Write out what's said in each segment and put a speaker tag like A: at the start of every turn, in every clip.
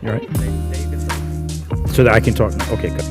A: You all right? So that I can talk now. Okay, good.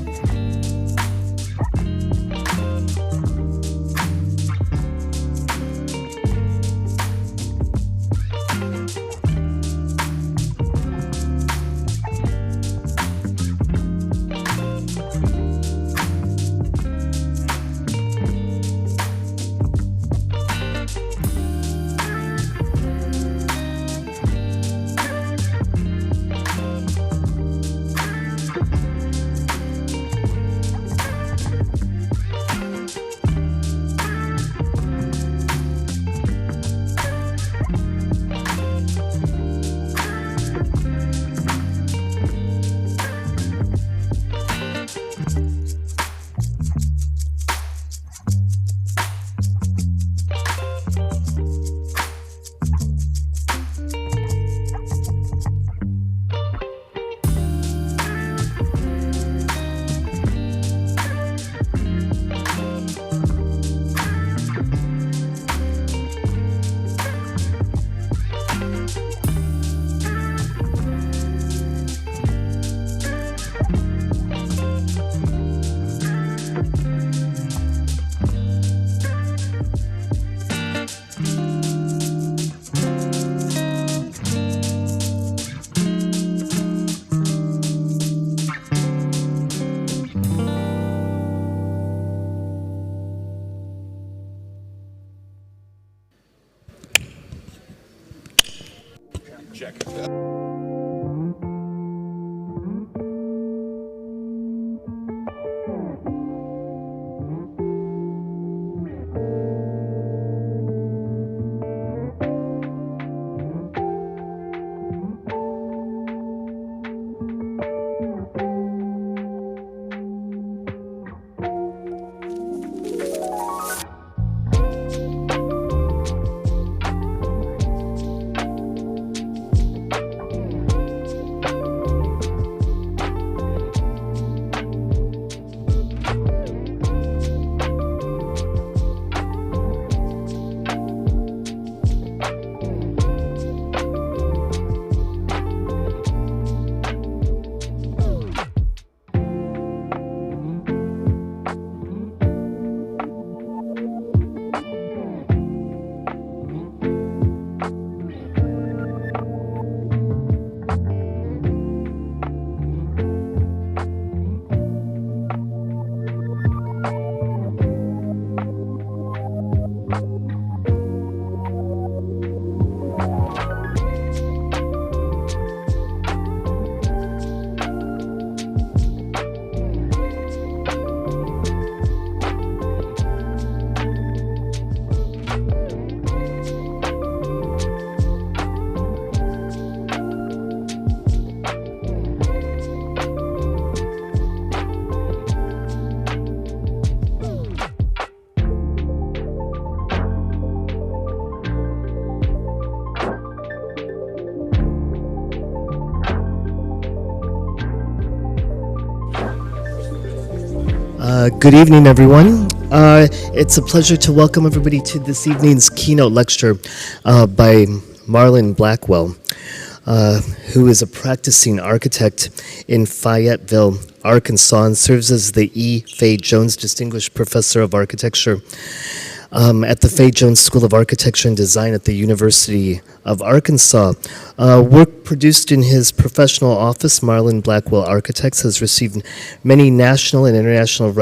B: Check.
C: Good evening, everyone. It's a pleasure to welcome everybody to this evening's keynote lecture by Marlon Blackwell, who is a practicing architect in Fayetteville, Arkansas, and serves as the E. Fay Jones Distinguished Professor of Architecture at the Fay Jones School of Architecture and Design at the University of Arkansas. Work produced in his professional office, Marlon Blackwell Architects, has received many national and international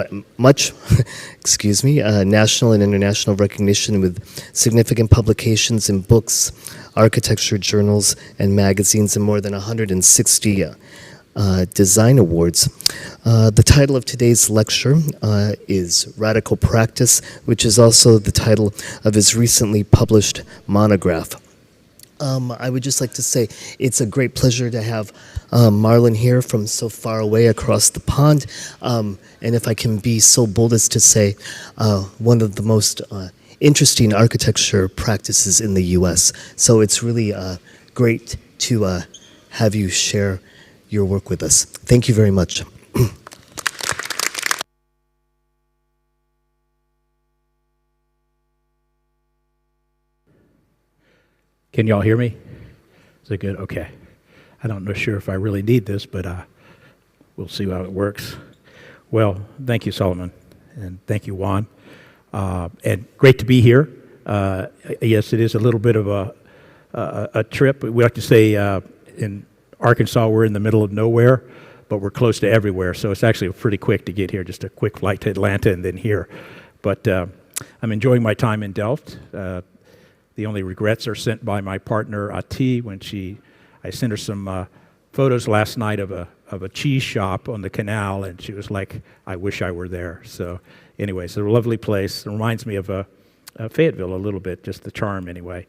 C: national and international recognition with significant publications in books, architecture journals, and magazines, and more than 160 design awards. The title of today's lecture is Radical Practice, which is also the title of his recently published monograph. I would just like to say it's a great pleasure to have Marlon here from so far away across the pond, and if I can be so bold as to say, one of the most interesting architecture practices in the U.S. So it's really great to have you share your work with us. Thank you very much.
A: Can y'all hear me? Is it good? Okay. I don't know sure if I really need this, but we'll see how it works. Well, thank you, Solomon, and thank you, Juan. And great to be here. Yes, it is a little bit of a trip. We like to say in Arkansas we're in the middle of nowhere, but we're close to everywhere. So it's actually pretty quick to get here, just a quick flight to Atlanta and then here. But I'm enjoying my time in Delft. The only regrets are sent by my partner, Ati, when I sent her some photos last night of a cheese shop on the canal, and she was like, I wish I were there. So anyway, it's a lovely place. It reminds me of Fayetteville a little bit, just the charm anyway.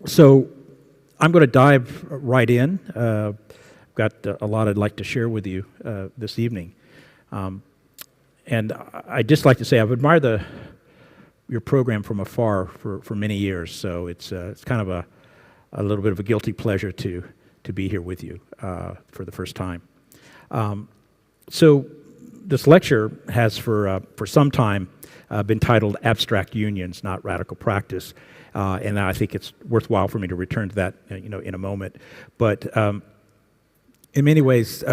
A: So I'm going to dive right in. I've got a lot I'd like to share with you this evening. And I'd just like to say I've admired your program from afar for many years, so it's kind of a little bit of a guilty pleasure to be here with you for the first time. So this lecture has for some time been titled Abstract Unions, Not Radical Practice, and I think it's worthwhile for me to return to that in a moment. But in many ways,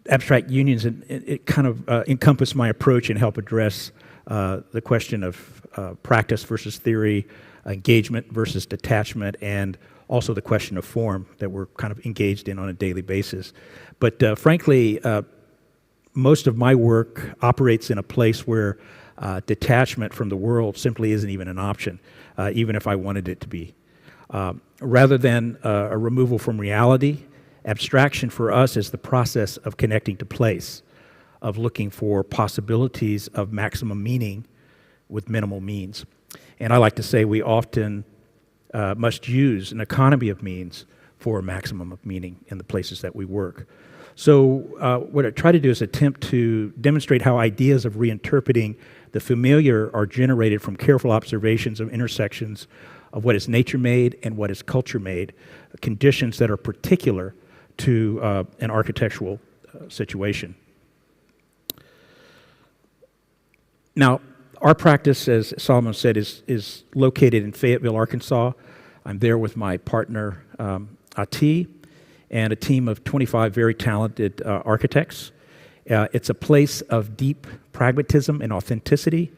A: abstract unions it kind of encompass my approach and help address the question of practice versus theory, engagement versus detachment, and also the question of form that we're kind of engaged in on a daily basis. But frankly, most of my work operates in a place where detachment from the world simply isn't even an option, even if I wanted it to be. Rather than a removal from reality, abstraction for us is the process of connecting to place, of looking for possibilities of maximum meaning with minimal means. And I like to say we often must use an economy of means for a maximum of meaning in the places that we work. So what I try to do is attempt to demonstrate how ideas of reinterpreting the familiar are generated from careful observations of intersections of what is nature-made and what is culture-made, conditions that are particular to an architectural situation. Now, our practice, as Solomon said, is located in Fayetteville, Arkansas. I'm there with my partner, Ati, and a team of 25 very talented architects. It's a place of deep pragmatism and authenticity,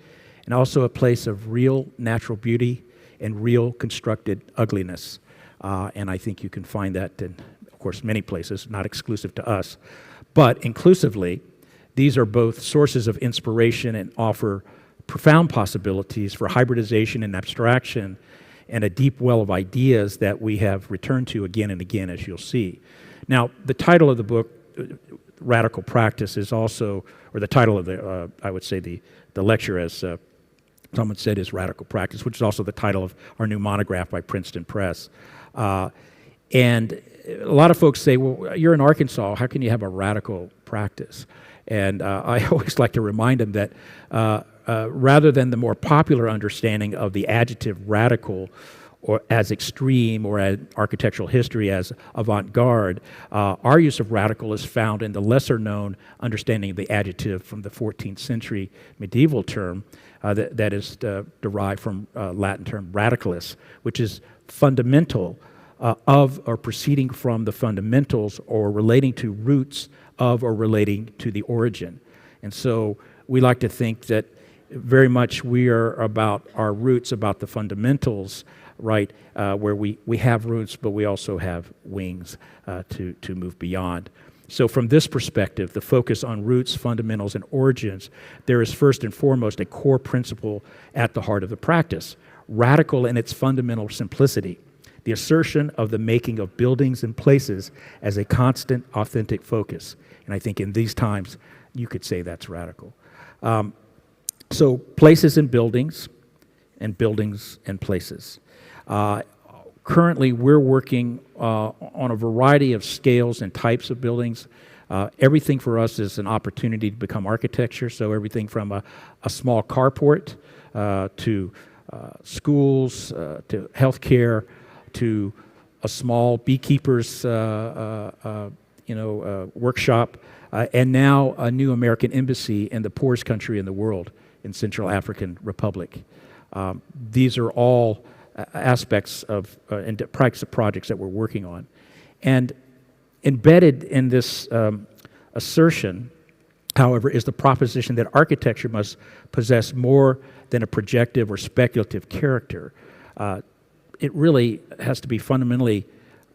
A: and also a place of real natural beauty and real constructed ugliness. And I think you can find that in, of course, many places, not exclusive to us. But inclusively, these are both sources of inspiration and offer profound possibilities for hybridization and abstraction and a deep well of ideas that we have returned to again and again, as you'll see. Now, the title of the book, Radical Practice, is also, or the title of the, I would say the lecture, as someone said, is Radical Practice, which is also the title of our new monograph by Princeton Press. And a lot of folks say, well, you're in Arkansas, how can you have a radical practice? And I always like to remind them that rather than the more popular understanding of the adjective radical or as extreme or as architectural history as avant-garde, our use of radical is found in the lesser-known understanding of the adjective from the 14th century medieval term that is derived from Latin term radicalis, which is fundamental of or proceeding from the fundamentals or relating to roots of or relating to the origin. And so we like to think that very much we are about our roots, about the fundamentals, right, where we have roots, but we also have wings to move beyond. So from this perspective, the focus on roots, fundamentals, and origins, there is first and foremost a core principle at the heart of the practice, radical in its fundamental simplicity, the assertion of the making of buildings and places as a constant, authentic focus. And I think in these times, you could say that's radical. So places and buildings and places. Currently, we're working on a variety of scales and types of buildings. Everything for us is an opportunity to become architecture, so everything from a small carport to schools, to healthcare, to a small beekeeper's workshop, and now a new American embassy in the poorest country in the world, in Central African Republic. These are all aspects of and practice of projects that we're working on. And embedded in this assertion, however, is the proposition that architecture must possess more than a projective or speculative character. It really has to be fundamentally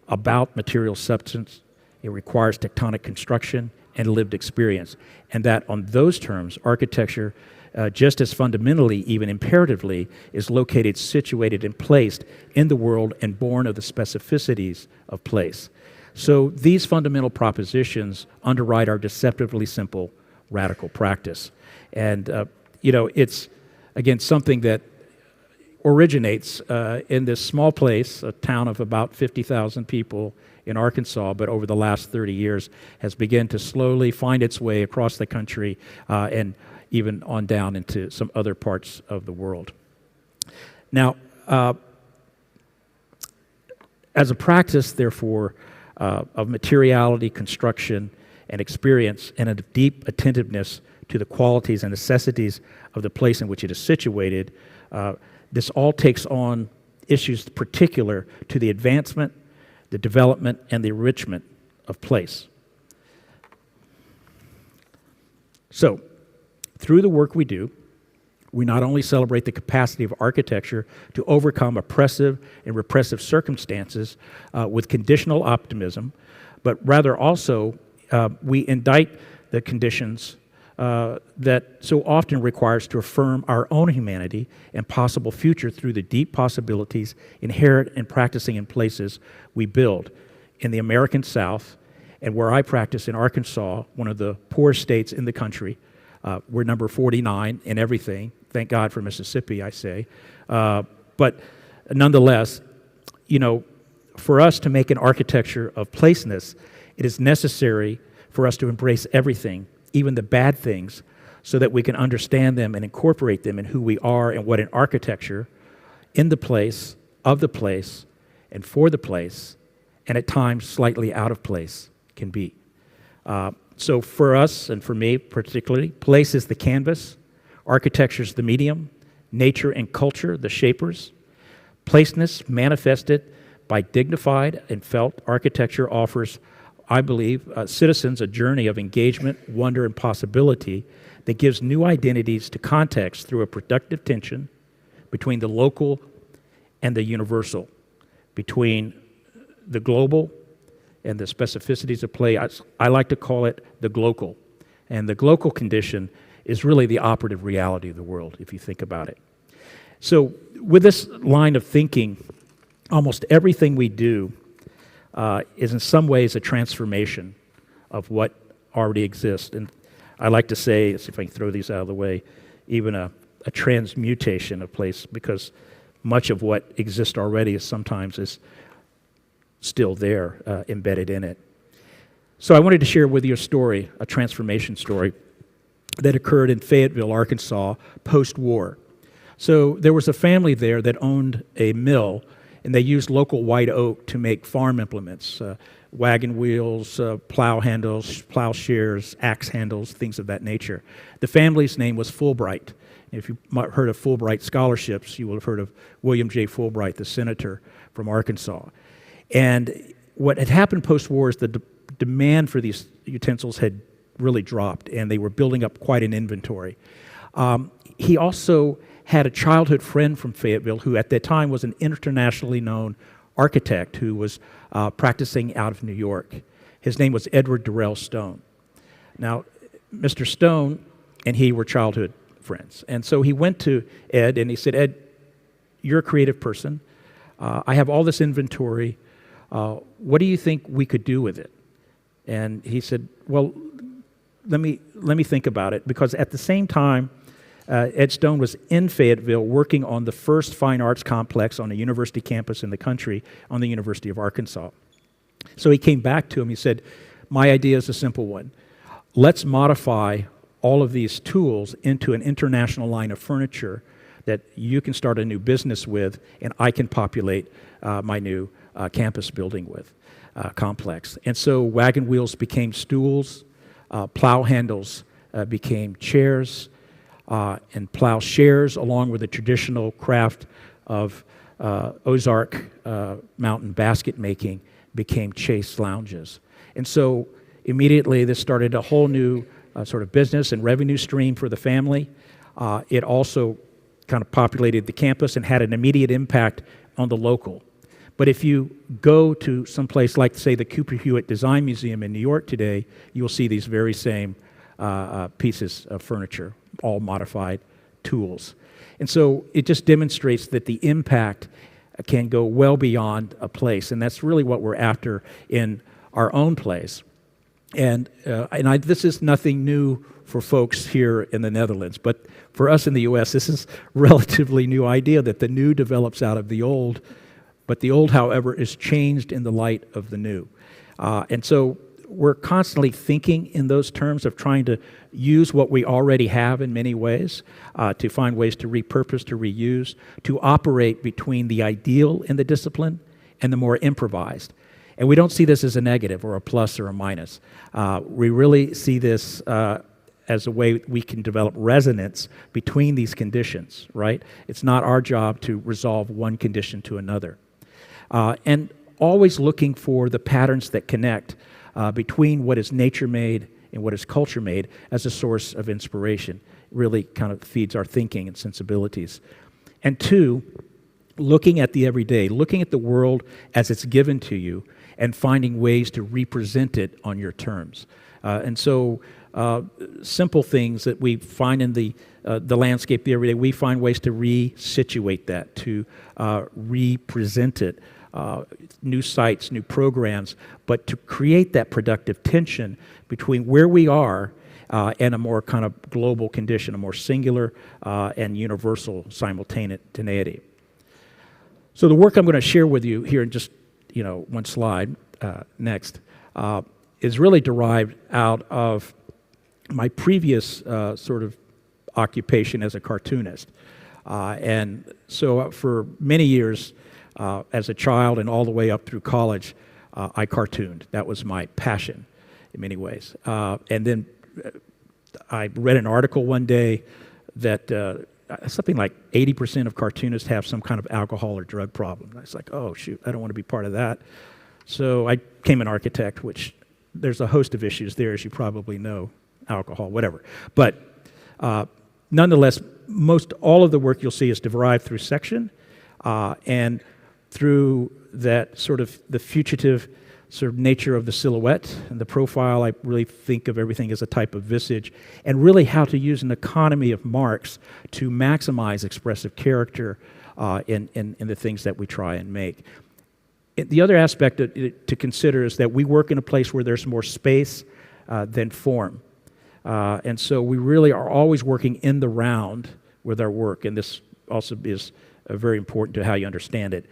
A: about material substance. It requires tectonic construction and lived experience. And that on those terms, architecture, just as fundamentally, even imperatively, is located, situated, and placed in the world and born of the specificities of place. So these fundamental propositions underwrite our deceptively simple radical practice. And, it's, again, something that originates in this small place, a town of about 50,000 people in Arkansas, but over the last 30 years has begun to slowly find its way across the country and even on down into some other parts of the world. Now, as a practice, therefore, of materiality, construction, and experience, and a deep attentiveness to the qualities and necessities of the place in which it is situated, this all takes on issues particular to the advancement, the development, and the enrichment of place. So, through the work we do, we not only celebrate the capacity of architecture to overcome oppressive and repressive circumstances with conditional optimism, but rather also we indict the conditions that so often requires to affirm our own humanity and possible future through the deep possibilities inherent in practicing in places we build. In the American South, and where I practice in Arkansas, one of the poorest states in the country, we're number 49 in everything. Thank God for Mississippi, I say. But nonetheless, for us to make an architecture of placeness, it is necessary for us to embrace everything, even the bad things, so that we can understand them and incorporate them in who we are and what an architecture in the place, of the place, and for the place, and at times slightly out of place can be. So for us, and for me particularly, place is the canvas, architecture is the medium, nature and culture the shapers. Placeness manifested by dignified and felt architecture offers, I believe, citizens a journey of engagement, wonder, and possibility that gives new identities to context through a productive tension between the local and the universal, between the global and the specificities of play. I like to call it the glocal. And the glocal condition is really the operative reality of the world, if you think about it. So with this line of thinking, almost everything we do is in some ways a transformation of what already exists. And I like to say, let's see if I can throw these out of the way, even a transmutation of place, because much of what exists already is still there, embedded in it. So I wanted to share with you a story, a transformation story, that occurred in Fayetteville, Arkansas, post-war. So there was a family there that owned a mill, and they used local white oak to make farm implements, wagon wheels, plow handles, plowshares, axe handles, things of that nature. The family's name was Fulbright. If you might have heard of Fulbright scholarships, you will have heard of William J. Fulbright, the senator from Arkansas. And what had happened post-war is the demand for these utensils had really dropped, and they were building up quite an inventory. He also had a childhood friend from Fayetteville who at that time was an internationally known architect who was practicing out of New York. His name was Edward Durrell Stone. Now, Mr. Stone and he were childhood friends. And so he went to Ed and he said, Ed, you're a creative person. I have all this inventory. What do you think we could do with it? And he said, well, let me think about it, because at the same time, Ed Stone was in Fayetteville working on the first fine arts complex on a university campus in the country, on the University of Arkansas. So he came back to him. He said, my idea is a simple one. Let's modify all of these tools into an international line of furniture that you can start a new business with, and I can populate my new campus building with, complex. And so wagon wheels became stools, plow handles became chairs, and plowshares, along with the traditional craft of Ozark mountain basket making became Chase lounges. And so immediately this started a whole new sort of business and revenue stream for the family. It also kind of populated the campus and had an immediate impact on the local. But if you go to some place like, say, the Cooper Hewitt Design Museum in New York today, you'll see these very same pieces of furniture, all modified tools. And so it just demonstrates that the impact can go well beyond a place, and that's really what we're after in our own place. And this is nothing new for folks here in the Netherlands, but for us in the U.S., this is a relatively new idea that the new develops out of the old, but the old, however, is changed in the light of the new. And so we're constantly thinking in those terms of trying to use what we already have in many ways, to find ways to repurpose, to reuse, to operate between the ideal in the discipline and the more improvised. And we don't see this as a negative or a plus or a minus. We really see this as a way we can develop resonance between these conditions, right? It's not our job to resolve one condition to another. And always looking for the patterns that connect between what is nature-made and what is culture-made as a source of inspiration. It really kind of feeds our thinking and sensibilities. And two, looking at the everyday, looking at the world as it's given to you and finding ways to represent it on your terms. And so simple things that we find in the landscape, the everyday, we find ways to resituate that, to represent it, new sites, new programs, but to create that productive tension between where we are and a more kind of global condition, a more singular and universal simultaneity. So the work I'm going to share with you here in just one slide next is really derived out of my previous sort of occupation as a cartoonist. And so for many years, as a child and all the way up through college, I cartooned. That was my passion in many ways. And then I read an article one day that something like 80% of cartoonists have some kind of alcohol or drug problem. I was like, oh, shoot, I don't want to be part of that. So I became an architect, which there's a host of issues there, as you probably know, alcohol, whatever. But nonetheless, most all of the work you'll see is derived through section and through that sort of the fugitive sort of nature of the silhouette and the profile. I really think of everything as a type of visage, and really how to use an economy of marks to maximize expressive character in the things that we try and make. The other aspect to consider is that we work in a place where there's more space than form. And so we really are always working in the round with our work, and this also is very important to how you understand it.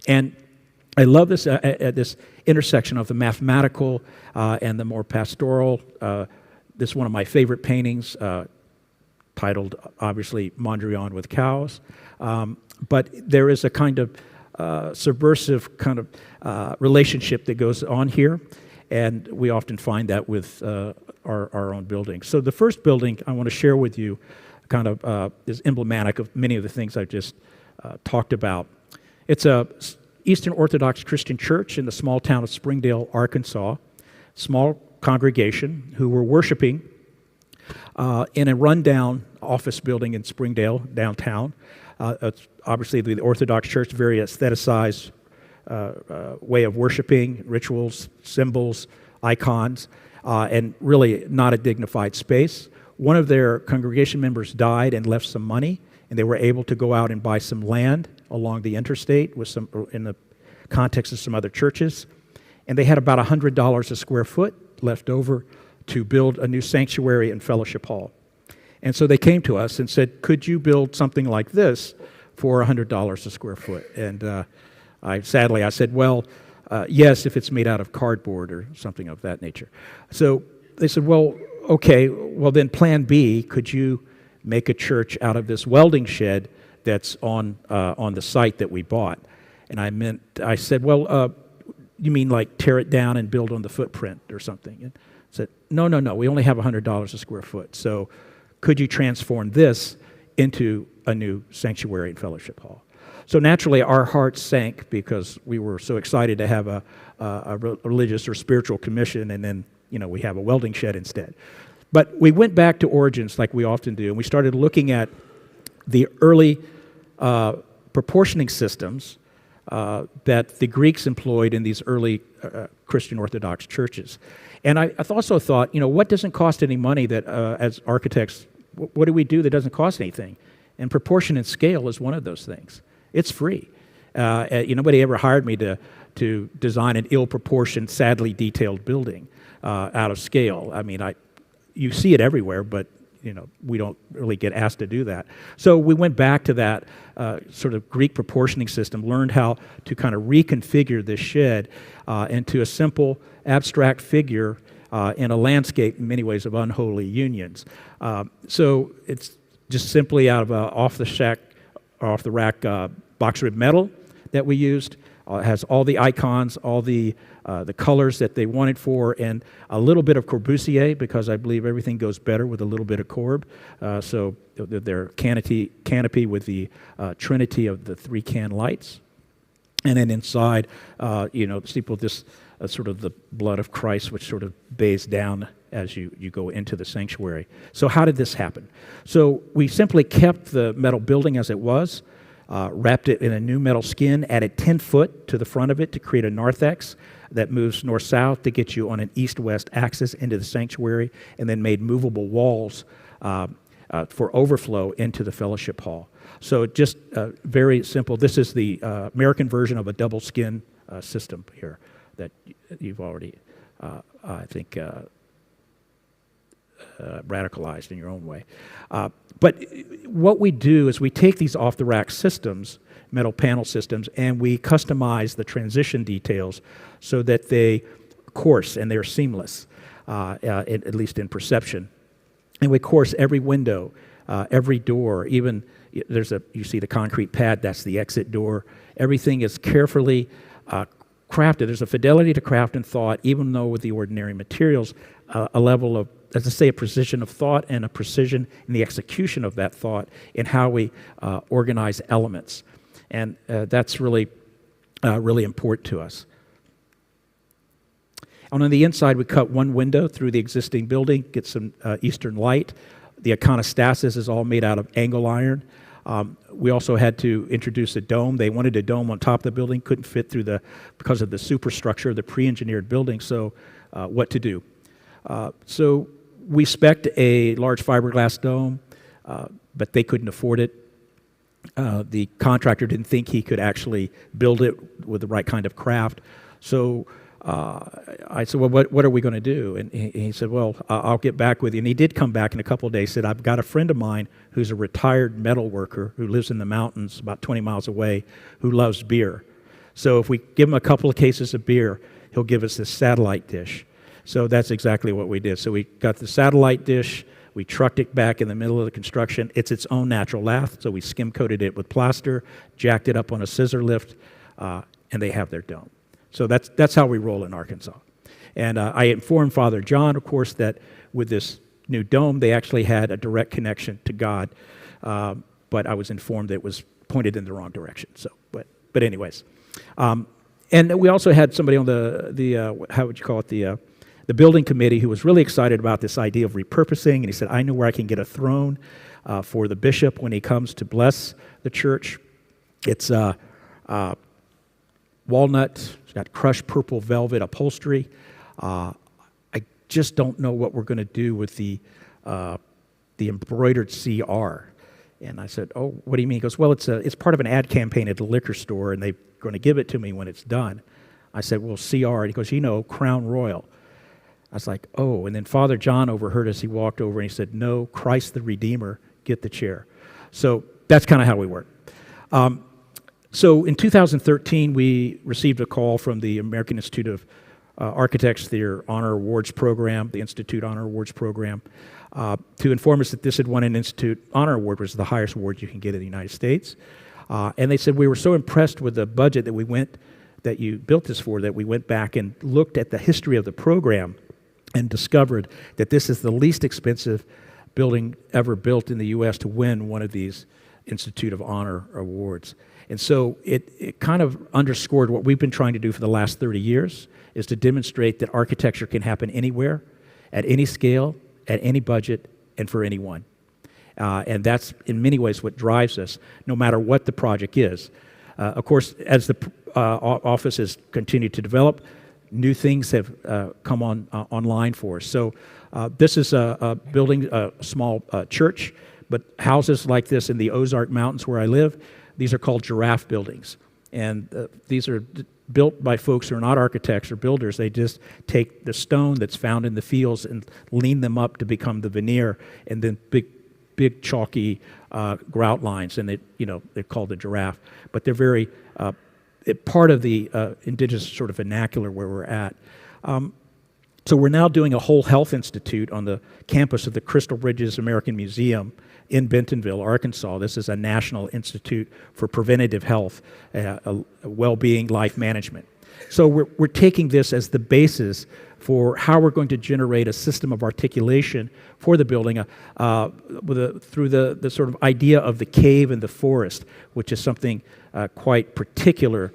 A: And I love this at this intersection of the mathematical and the more pastoral. This is one of my favorite paintings, titled, obviously, Mondrian with Cows. But there is a kind of subversive kind of relationship that goes on here, and we often find that with our own buildings. So the first building I want to share with you kind of is emblematic of many of the things I've just talked about. It's a Eastern Orthodox Christian church in the small town of Springdale, Arkansas. Small congregation who were worshiping in a rundown office building in Springdale, downtown. It's obviously the Orthodox Church, very aestheticized way of worshiping, rituals, symbols, icons, and really not a dignified space. One of their congregation members died and left some money, and they were able to go out and buy some land along the interstate with some, in the context of some other churches. And they had about $100 a square foot left over to build a new sanctuary and fellowship hall. And so they came to us and said, could you build something like this for $100 a square foot? And I said, well, yes, if it's made out of cardboard or something of that nature. So they said, well, okay, well then plan B, could you make a church out of this welding shed that's on the site that we bought? And I said, well, you mean like tear it down and build on the footprint or something? And I said, no, we only have $100 a square foot. So could you transform this into a new sanctuary and fellowship hall? So naturally, our hearts sank because we were so excited to have a religious or spiritual commission, and then we have a welding shed instead. But we went back to origins like we often do, and we started looking at the early proportioning systems that the Greeks employed in these early Christian Orthodox churches. And I also thought, what doesn't cost any money that as architects, what do we do that doesn't cost anything? And proportion and scale is one of those things. It's free. Nobody ever hired me to design an ill-proportioned, sadly detailed building out of scale. I mean, you see it everywhere, but we don't really get asked to do that. So we went back to that sort of Greek proportioning system, learned how to kind of reconfigure this shed into a simple abstract figure in a landscape in many ways of unholy unions. So it's just simply out of off-the-rack box rib metal that we used. It has all the icons, all the colors that they wanted for, and a little bit of Corbusier, because I believe everything goes better with a little bit of Corb. So their canopy with the trinity of the three can lights. And then inside, the steeple, this sort of the blood of Christ, which sort of bathes down as you go into the sanctuary. So how did this happen? So we simply kept the metal building as it was, wrapped it in a new metal skin, added 10 foot to the front of it to create a narthex that moves north-south to get you on an east-west axis into the sanctuary, and then made movable walls for overflow into the fellowship hall. So just very simple. This is the American version of a double skin system here that you've already, I think, radicalized in your own way. But what we do is we take these off-the-rack systems, metal panel systems, and we customize the transition details so that they coarse and they're seamless, at least in perception. And we coarse every window, every door, even you see the concrete pad, that's the exit door. Everything is carefully crafted. There's a fidelity to craft and thought, even though with the ordinary materials, a level of, as I say, a precision of thought and a precision in the execution of that thought in how we organize elements. And that's really, really important to us. And on the inside, we cut one window through the existing building, get some eastern light. The iconostasis is all made out of angle iron. We also had to introduce a dome. They wanted a dome on top of the building, couldn't fit through because of the superstructure of the pre-engineered building, so what to do? So we spec'd a large fiberglass dome, but they couldn't afford it. The contractor didn't think he could actually build it with the right kind of craft. So I said, well, what are we going to do? And he said, well, I'll get back with you. And he did come back in a couple of days, said, I've got a friend of mine who's a retired metal worker who lives in the mountains about 20 miles away who loves beer. So if we give him a couple of cases of beer, he'll give us this satellite dish. So that's exactly what we did. So we got the satellite dish, we trucked it back in the middle of the construction. It's its own natural lath, so we skim-coated it with plaster, jacked it up on a scissor lift, and they have their dome. So that's how we roll in Arkansas. And I informed Father John, of course, that with this new dome, they actually had a direct connection to God, but I was informed that it was pointed in the wrong direction. So, but anyways. And we also had somebody on the how would you call it, the building committee who was really excited about this idea of repurposing, and he said, I know where I can get a throne for the bishop when he comes to bless the church. It's walnut, it's got crushed purple velvet upholstery. I just don't know what we're going to do with the embroidered CR. And I said, oh, what do you mean? He goes, well, it's part of an ad campaign at the liquor store, and they're going to give it to me when it's done. I said, well, CR. And he goes, Crown Royal. I was like, oh. And then Father John overheard us. He walked over and he said, no, Christ the Redeemer, get the chair. So that's kind of how we work. So in 2013, we received a call from the American Institute of Architects, their Honor Awards program, the Institute Honor Awards program, to inform us that this had won an Institute Honor Award, which is the highest award you can get in the United States. And they said, we were so impressed with the budget that you built this for, that we went back and looked at the history of the program and discovered that this is the least expensive building ever built in the U.S. to win one of these Institute of Honor Awards. And so it kind of underscored what we've been trying to do for the last 30 years, is to demonstrate that architecture can happen anywhere, at any scale, at any budget, and for anyone. And that's, in many ways, what drives us, no matter what the project is. Of course, as the office has continued to develop, new things have come online for us. So this is a building, a small church, but houses like this in the Ozark Mountains where I live, these are called giraffe buildings. And these are built by folks who are not architects or builders. They just take the stone that's found in the fields and lean them up to become the veneer, and then big chalky grout lines, and they're called the giraffe. But they're very part of the indigenous sort of vernacular where we're at. So we're now doing a whole health institute on the campus of the Crystal Ridges American Museum in Bentonville, Arkansas. This is a national institute for preventative health, well-being, life management. So we're taking this as the basis for how we're going to generate a system of articulation for the building through the sort of idea of the cave and the forest, which is something quite particular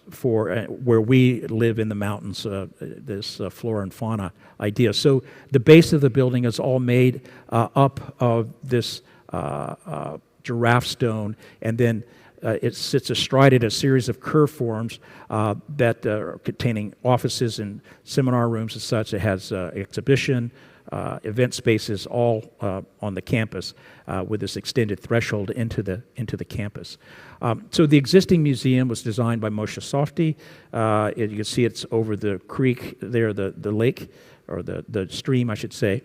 A: for where we live in the mountains, this flora and fauna idea. So the base of the building is all made up of this giraffe stone, and then it sits astride it a series of curve forms that are containing offices and seminar rooms and such. It has exhibition, event spaces all on the campus with this extended threshold into the campus. So the existing museum was designed by Moshe Softy. You can see it's over the creek there, the lake, or the stream, I should say.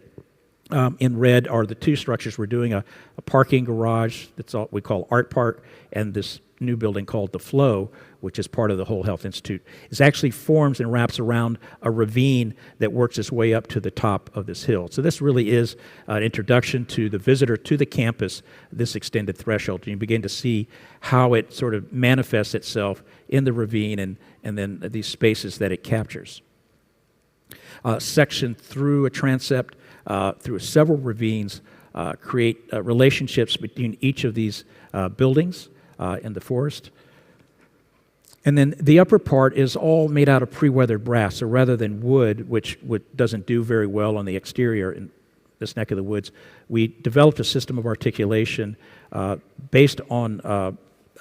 A: In red are the two structures. We're doing a parking garage that's all we call Art Park, and this new building called The Flow, which is part of the Whole Health Institute. It actually forms and wraps around a ravine that works its way up to the top of this hill. So this really is an introduction to the visitor to the campus, this extended threshold. And you begin to see how it sort of manifests itself in the ravine and then these spaces that it captures. Section through a transept, through several ravines, create relationships between each of these buildings in the forest. And then the upper part is all made out of pre-weathered brass, so rather than wood, which doesn't do very well on the exterior in this neck of the woods, we developed a system of articulation based on,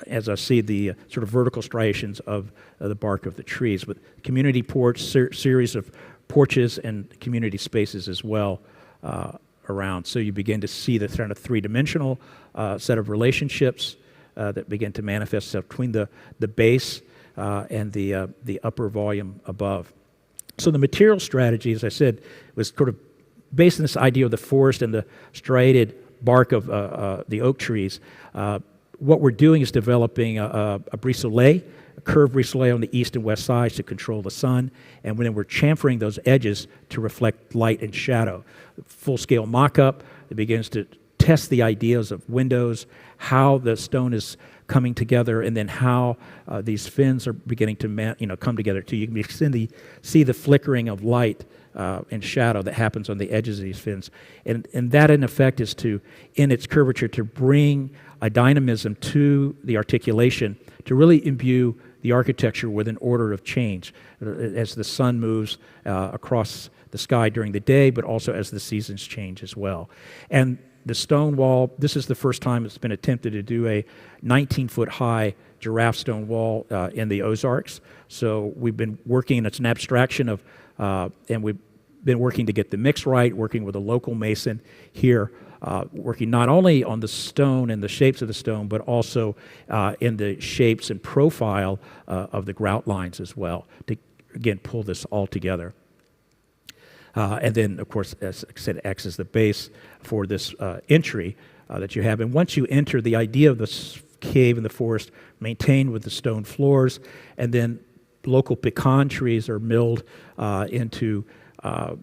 A: as I see, the sort of vertical striations of the bark of the trees, with community porch, series of porches and community spaces as well around. So you begin to see the kind of three-dimensional set of relationships that begin to manifest itself between the base and the upper volume above. So the material strategy, as I said, was sort of based on this idea of the forest and the striated bark of the oak trees. What we're doing is developing a brise-soleil, a curved brise-soleil on the east and west sides to control the sun, and then we're chamfering those edges to reflect light and shadow. Full-scale mock-up that begins to test the ideas of windows, how the stone is coming together, and then how these fins are beginning to come together too. You can see the flickering of light and shadow that happens on the edges of these fins. And that, in effect, is to, in its curvature, to bring a dynamism to the articulation, to really imbue the architecture with an order of change as the sun moves across the sky during the day, but also as the seasons change as well. And the stone wall, this is the first time it's been attempted to do a 19-foot high giraffe stone wall in the Ozarks. So we've been working, it's an abstraction of, and we've been working to get the mix right, working with a local mason here, working not only on the stone and the shapes of the stone, but also in the shapes and profile of the grout lines as well, to, again, pull this all together. And then, of course, as I said, acts as the base for this entry that you have. And once you enter, the idea of the cave in the forest maintained with the stone floors, and then local pecan trees are milled into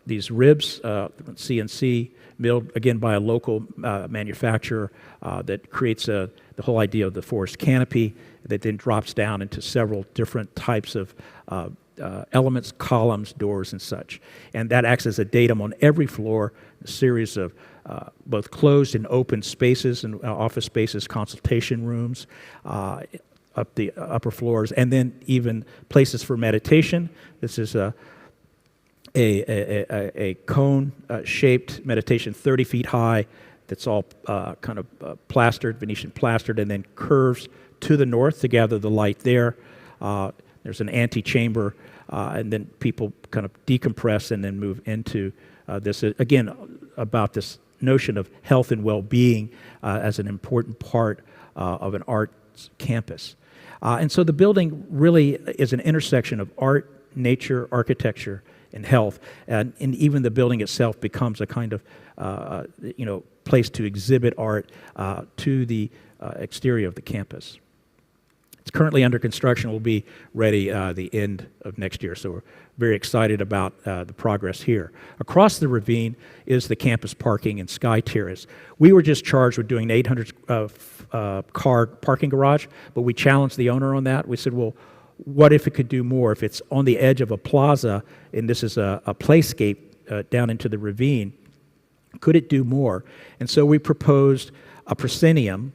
A: these ribs, CNC, milled, again, by a local manufacturer that creates the whole idea of the forest canopy that then drops down into several different types of elements, columns, doors, and such. And that acts as a datum on every floor, a series of both closed and open spaces and office spaces, consultation rooms, up the upper floors, and then even places for meditation. This is a cone-shaped meditation, 30 feet high, that's all kind of plastered, Venetian plastered, and then curves to the north to gather the light there. There's an antechamber, and then people kind of decompress and then move into this. Again, about this notion of health and well-being as an important part of an arts campus. And so the building really is an intersection of art, nature, architecture, and health. And even the building itself becomes a kind of place to exhibit art to the exterior of the campus. It's currently under construction, will be ready the end of next year, so we're very excited about the progress here. Across the ravine is the campus parking and Sky Terrace. We were just charged with doing an 800 car parking garage, but we challenged the owner on that. We said, well, what if it could do more? If it's on the edge of a plaza, and this is a playscape down into the ravine, could it do more? And so we proposed a proscenium,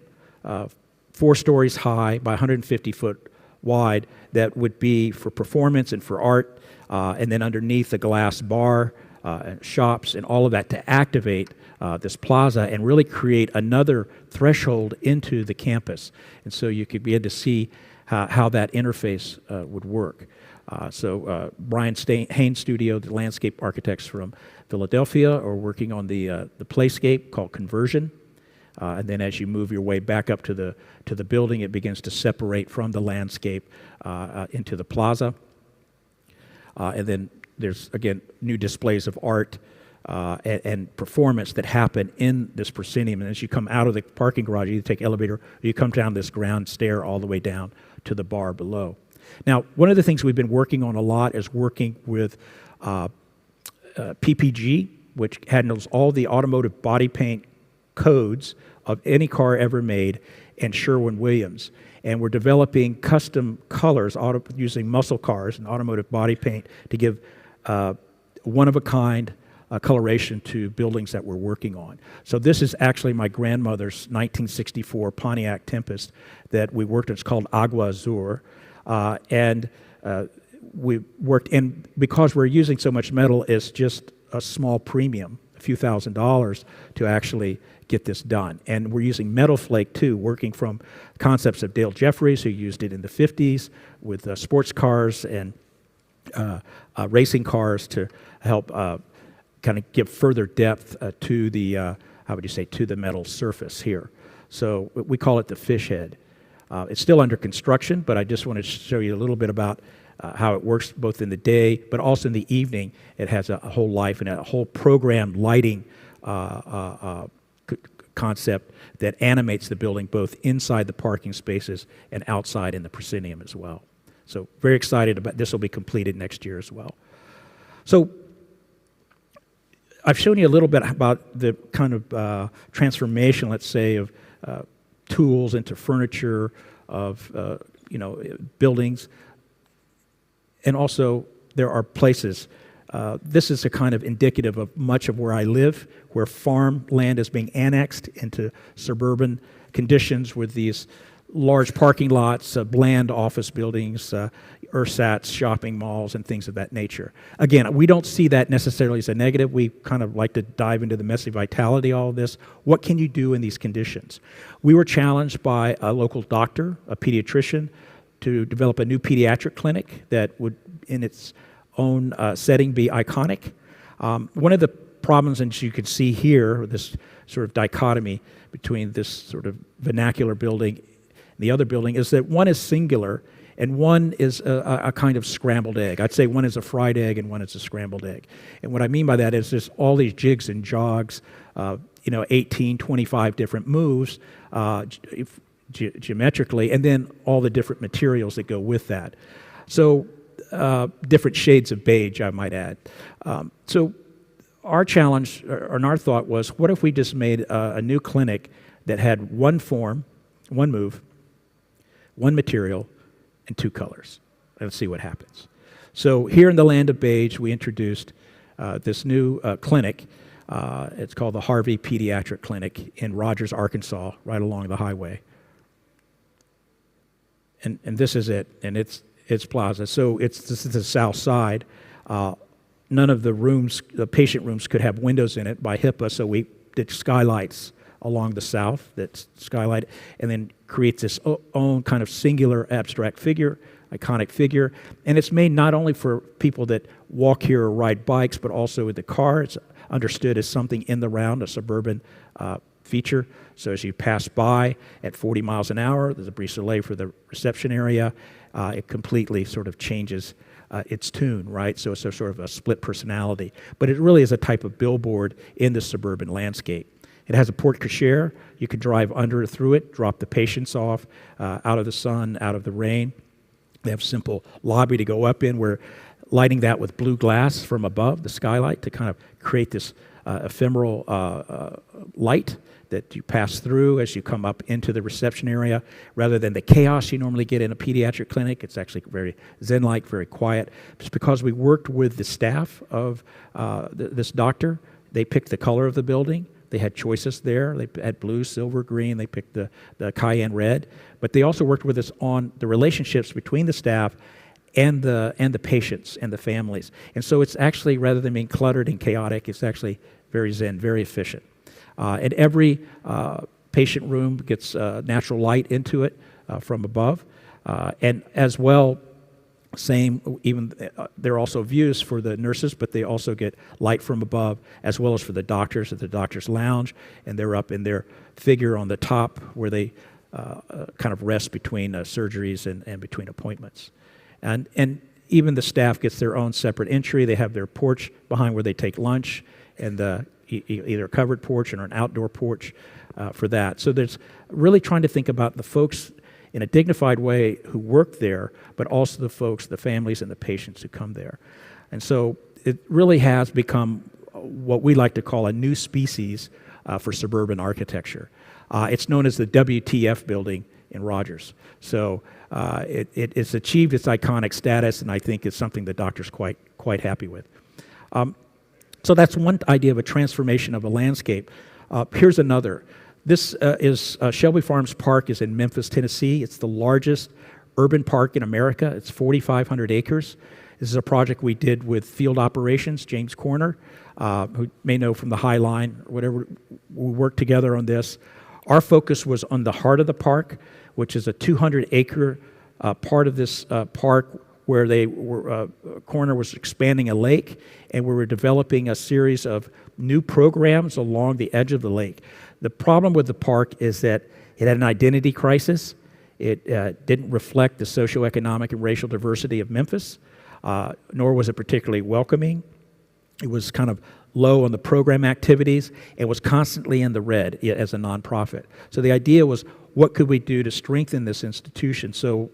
A: 4 stories high by 150 foot wide, that would be for performance and for art, and then underneath a glass bar, and shops, and all of that to activate this plaza and really create another threshold into the campus. And so you could be able to see how that interface would work. So Brian Haynes Studio, the landscape architects from Philadelphia, are working on the playscape called Conversion. And then as you move your way back up to the building, it begins to separate from the landscape into the plaza. And then there's, again, new displays of art and performance that happen in this proscenium. And as you come out of the parking garage, you either take elevator or you come down this ground stair all the way down to the bar below. Now, one of the things we've been working on a lot is working with PPG, which handles all the automotive body paint codes of any car ever made, and Sherwin-Williams. And we're developing custom colors using muscle cars and automotive body paint to give one-of-a-kind coloration to buildings that we're working on. So this is actually my grandmother's 1964 Pontiac Tempest that we worked on. It's called Agua Azur. And we worked, and because we're using so much metal, it's just a small premium, a few $1,000s to actually get this done. And we're using metal flake too, working from concepts of Dale Jeffries, who used it in the 50s with sports cars and racing cars to help kind of give further depth to the, to the metal surface here. So we call it the fish head. It's still under construction, but I just want to show you a little bit about how it works both in the day, but also in the evening. It has a whole life and a whole programmed lighting concept that animates the building both inside the parking spaces and outside in the proscenium as well. So very excited about this. Will be completed next year as well. So I've shown you a little bit about the kind of transformation, let's say, of tools into furniture, of buildings, and also there are places. This is a kind of indicative of much of where I live, where farmland is being annexed into suburban conditions with these large parking lots, bland office buildings, ersatz, shopping malls, and things of that nature. Again, we don't see that necessarily as a negative. We kind of like to dive into the messy vitality of all of this. What can you do in these conditions? We were challenged by a local doctor, a pediatrician, to develop a new pediatric clinic that would, in its own setting, be iconic. One of the problems, and you can see here, this sort of dichotomy between this sort of vernacular building and the other building, is that one is singular and one is a kind of scrambled egg. I'd say one is a fried egg and one is a scrambled egg. And what I mean by that is there's all these jigs and jogs, 18, 25 different moves geometrically, and then all the different materials that go with that. So different shades of beige, I might add. So our challenge, and our thought was, what if we just made a new clinic that had one form, one move, one material, and 2 colors? Let's see what happens. So here in the land of beige, we introduced this new clinic It's called the Harvey Pediatric Clinic in Rogers, Arkansas, right along the highway. And this is it, and it's plaza. So this is the south side. None of the rooms, the patient rooms, could have windows in it by HIPAA, so we did skylights along the south, that skylight, and then creates this own kind of singular abstract figure, iconic figure. And it's made not only for people that walk here or ride bikes, but also in the car. It's understood as something in the round, a suburban feature. So as you pass by at 40 miles an hour, there's a brise soleil for the reception area. It completely sort of changes its tune, right? So it's a sort of a split personality. But it really is a type of billboard in the suburban landscape. It has a porte cochere. You can drive under or through it, drop the patients off out of the sun, out of the rain. They have a simple lobby to go up in. We're lighting that with blue glass from above, the skylight, to kind of create this ephemeral light that you pass through as you come up into the reception area. Rather than the chaos you normally get in a pediatric clinic, it's actually very zen-like, very quiet. It's because we worked with the staff of this doctor. They picked the color of the building. They had choices there. They had blue, silver, green. They picked the cayenne red. But they also worked with us on the relationships between the staff and the patients and the families. And so it's actually, rather than being cluttered and chaotic, it's actually very zen, very efficient. And every patient room gets natural light into it from above. And as well, same, even there are also views for the nurses, but they also get light from above, as well as for the doctors at the doctor's lounge, and they're up in their figure on the top where they kind of rest between surgeries and between appointments. And even the staff gets their own separate entry. They have their porch behind where they take lunch, and either a covered porch or an outdoor porch for that. So there's really trying to think about the folks in a dignified way who work there, but also the folks, the families, and the patients who come there. And so it really has become what we like to call a new species for suburban architecture. It's known as the WTF building in Rogers. So it's achieved its iconic status, and I think it's something the doctor's quite happy with. So that's one idea of a transformation of a landscape. Here's another. This is Shelby Farms Park is in Memphis, Tennessee. It's the largest urban park in America. It's 4,500 acres. This is a project we did with field operations, James Corner, who may know from the High Line, or whatever. We worked together on this. Our focus was on the heart of the park, which is a 200-acre part of this park where Corner was expanding a lake, and we were developing a series of new programs along the edge of the lake. The problem with the park is that it had an identity crisis. It didn't reflect the socioeconomic and racial diversity of Memphis, nor was it particularly welcoming. It was kind of low on the program activities. It was constantly in the red as a nonprofit. So the idea was, what could we do to strengthen this institution? So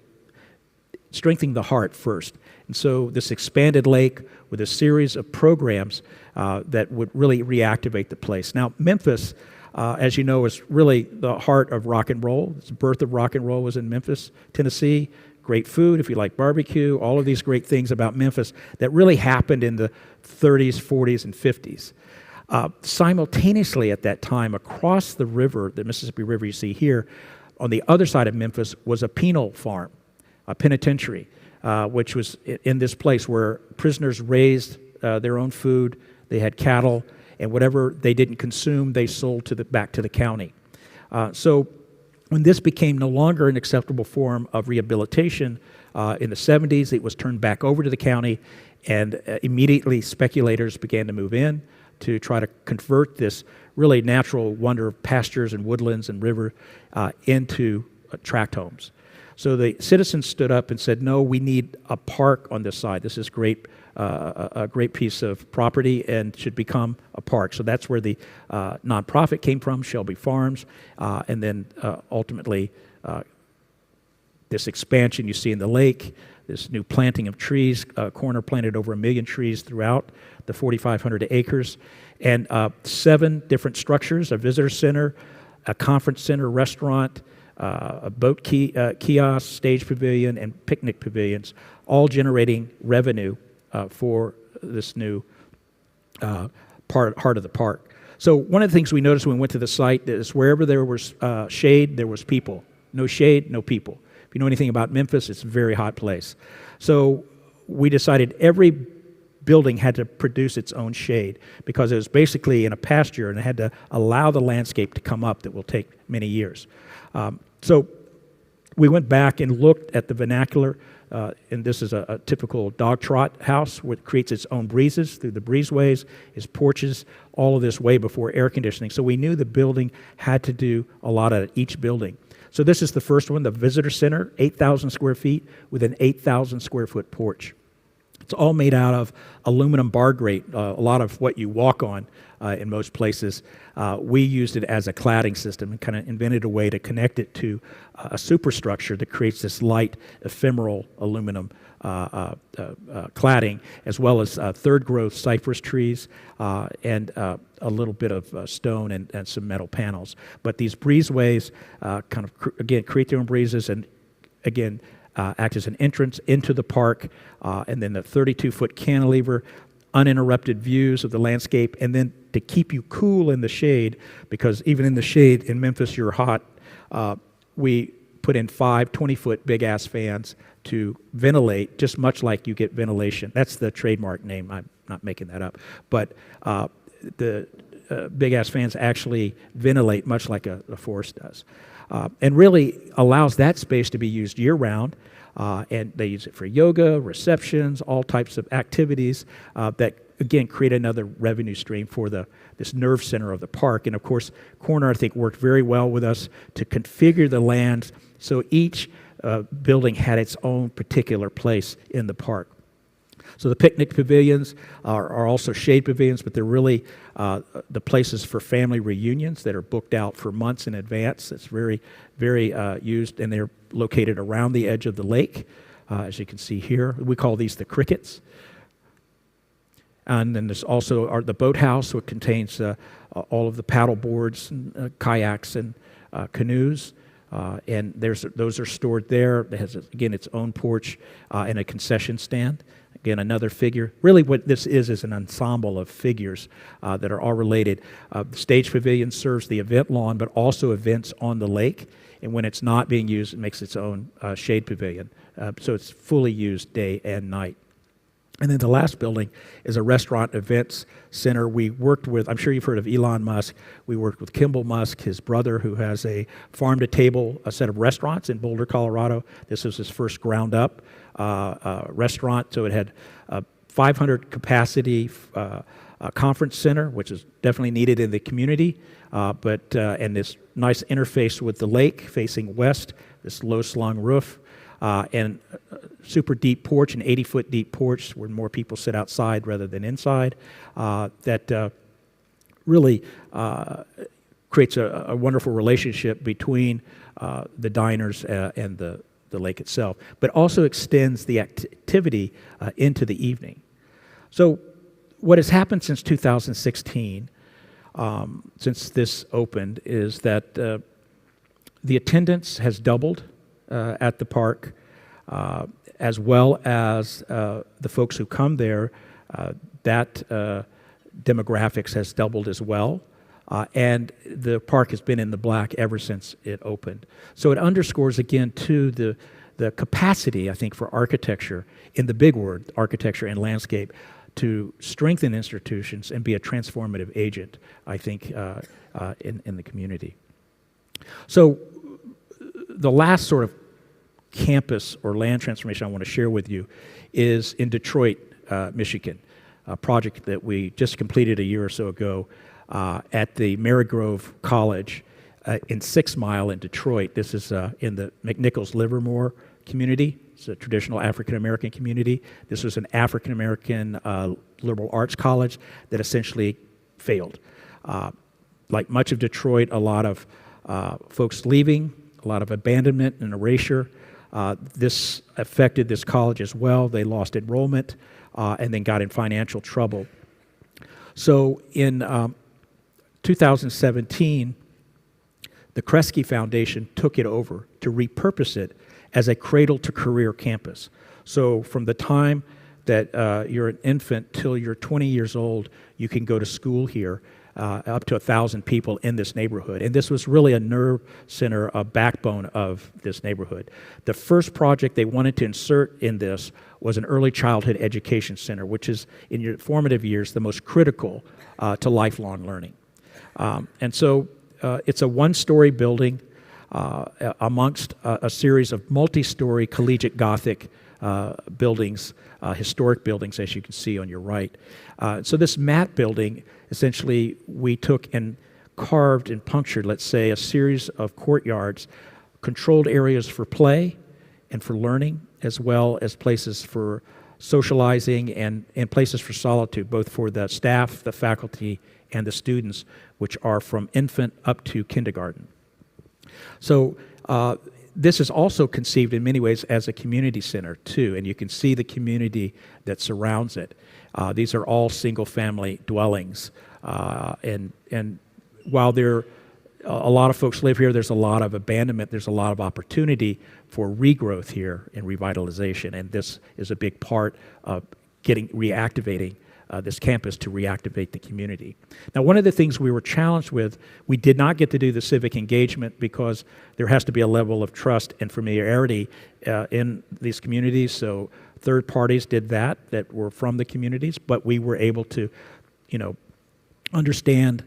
A: strengthening the heart first. And so this expanded lake with a series of programs that would really reactivate the place. Now, Memphis, as you know, is really the heart of rock and roll. The birth of rock and roll was in Memphis, Tennessee. Great food, if you like barbecue, all of these great things about Memphis that really happened in the 30s, 40s, and 50s. Simultaneously at that time, across the river, the Mississippi River you see here, on the other side of Memphis was a penal farm, a penitentiary, which was in this place where prisoners raised their own food. They had cattle, and whatever they didn't consume, they sold back to the county. So when this became no longer an acceptable form of rehabilitation in the 70s, it was turned back over to the county, and immediately speculators began to move in to try to convert this really natural wonder of pastures and woodlands and river into tract homes. So the citizens stood up and said, no, we need a park on this side. This is great, a great piece of property and should become a park. So that's where the nonprofit came from, Shelby Farms, and then ultimately this expansion you see in the lake, this new planting of trees. Corner planted over 1 million trees throughout the 4,500 acres, and 7 different structures, a visitor center, a conference center, restaurant, a boat kiosk, stage pavilion, and picnic pavilions, all generating revenue for this new heart of the park. So one of the things we noticed when we went to the site is wherever there was shade, there was people. No shade, no people. If you know anything about Memphis, it's a very hot place. So we decided every building had to produce its own shade because it was basically in a pasture and it had to allow the landscape to come up that will take many years. So we went back and looked at the vernacular, and this is a typical dog trot house where it creates its own breezes through the breezeways, its porches, all of this way before air conditioning. So we knew the building had to do a lot at each building. So this is the first one, the visitor center, 8,000 square feet with an 8,000 square foot porch. It's all made out of aluminum bar grate, a lot of what you walk on in most places. We used it as a cladding system and kind of invented a way to connect it to a superstructure that creates this light, ephemeral aluminum cladding, as well as third-growth cypress trees and a little bit of stone and some metal panels. But these breezeways kind of, again, create their own breezes and, again, act as an entrance into the park, and then the 32-foot cantilever, uninterrupted views of the landscape, and then to keep you cool in the shade, because even in the shade in Memphis you're hot, we put in 5 20-foot big-ass fans to ventilate, just much like you get ventilation. That's the trademark name. I'm not making that up. But the big-ass fans actually ventilate much like a forest does. And really allows that space to be used year-round. And they use it for yoga, receptions, all types of activities that, again, create another revenue stream for this nerve center of the park. And, of course, Corner, I think, worked very well with us to configure the land so each building had its own particular place in the park. So the picnic pavilions are also shade pavilions, but they're really the places for family reunions that are booked out for months in advance. It's very, very used, and they're located around the edge of the lake, as you can see here. We call these the crickets. And then there's also the boathouse, which contains all of the paddle boards, and, kayaks, and canoes. And those are stored there. It has, again, its own porch and a concession stand. Again, another figure. Really what this is an ensemble of figures that are all related. The stage pavilion serves the event lawn, but also events on the lake. And when it's not being used, it makes its own shade pavilion. So it's fully used day and night. And then the last building is a restaurant events center. We worked with, I'm sure you've heard of Elon Musk. We worked with Kimball Musk, his brother, who has a farm-to-table set of restaurants in Boulder, Colorado. This was his first ground-up restaurant. So it had a 500 capacity conference center, which is definitely needed in the community, and this nice interface with the lake facing west, this low-slung roof, and super deep porch, an 80-foot deep porch where more people sit outside rather than inside, that really creates a wonderful relationship between the diners and the lake itself, but also extends the activity into the evening. So what has happened since 2016, since this opened, is that the attendance has doubled at the park, as well as the folks who come there. That demographics has doubled as well, and the park has been in the black ever since it opened. So it underscores again too the capacity, I think, for architecture, in the big word, architecture and landscape, to strengthen institutions and be a transformative agent, I think, in the community. So the last sort of campus or land transformation I want to share with you is in Detroit, Michigan, a project that we just completed a year or so ago at the Marygrove College in 6 Mile in Detroit. This is in the McNichols-Livermore community. It's a traditional African-American community. This was an African-American liberal arts college that essentially failed. Like much of Detroit, a lot of folks leaving, a lot of abandonment and erasure. This affected this college as well. They lost enrollment and then got in financial trouble. So in 2017, the Kresge Foundation took it over to repurpose it as a cradle-to-career campus. So from the time that you're an infant till you're 20 years old, you can go to school here, up to 1,000 people in this neighborhood. And this was really a nerve center, a backbone of this neighborhood. The first project they wanted to insert in this was an early childhood education center, which is, in your formative years, the most critical to lifelong learning. And so it's a one-story building amongst a series of multi-story collegiate Gothic buildings, historic buildings, as you can see on your right. So this mat building, essentially, we took and carved and punctured, let's say, a series of courtyards, controlled areas for play and for learning, as well as places for socializing and places for solitude, both for the staff, the faculty, and the students, which are from infant up to kindergarten. So this is also conceived in many ways as a community center too, and you can see the community that surrounds it. These are all single-family dwellings, and while a lot of folks live here, there's a lot of abandonment, there's a lot of opportunity for regrowth here and revitalization, and this is a big part of reactivating this campus to reactivate the community. Now, one of the things we were challenged with, we did not get to do the civic engagement because there has to be a level of trust and familiarity in these communities, so third parties did that were from the communities, but we were able to, understand,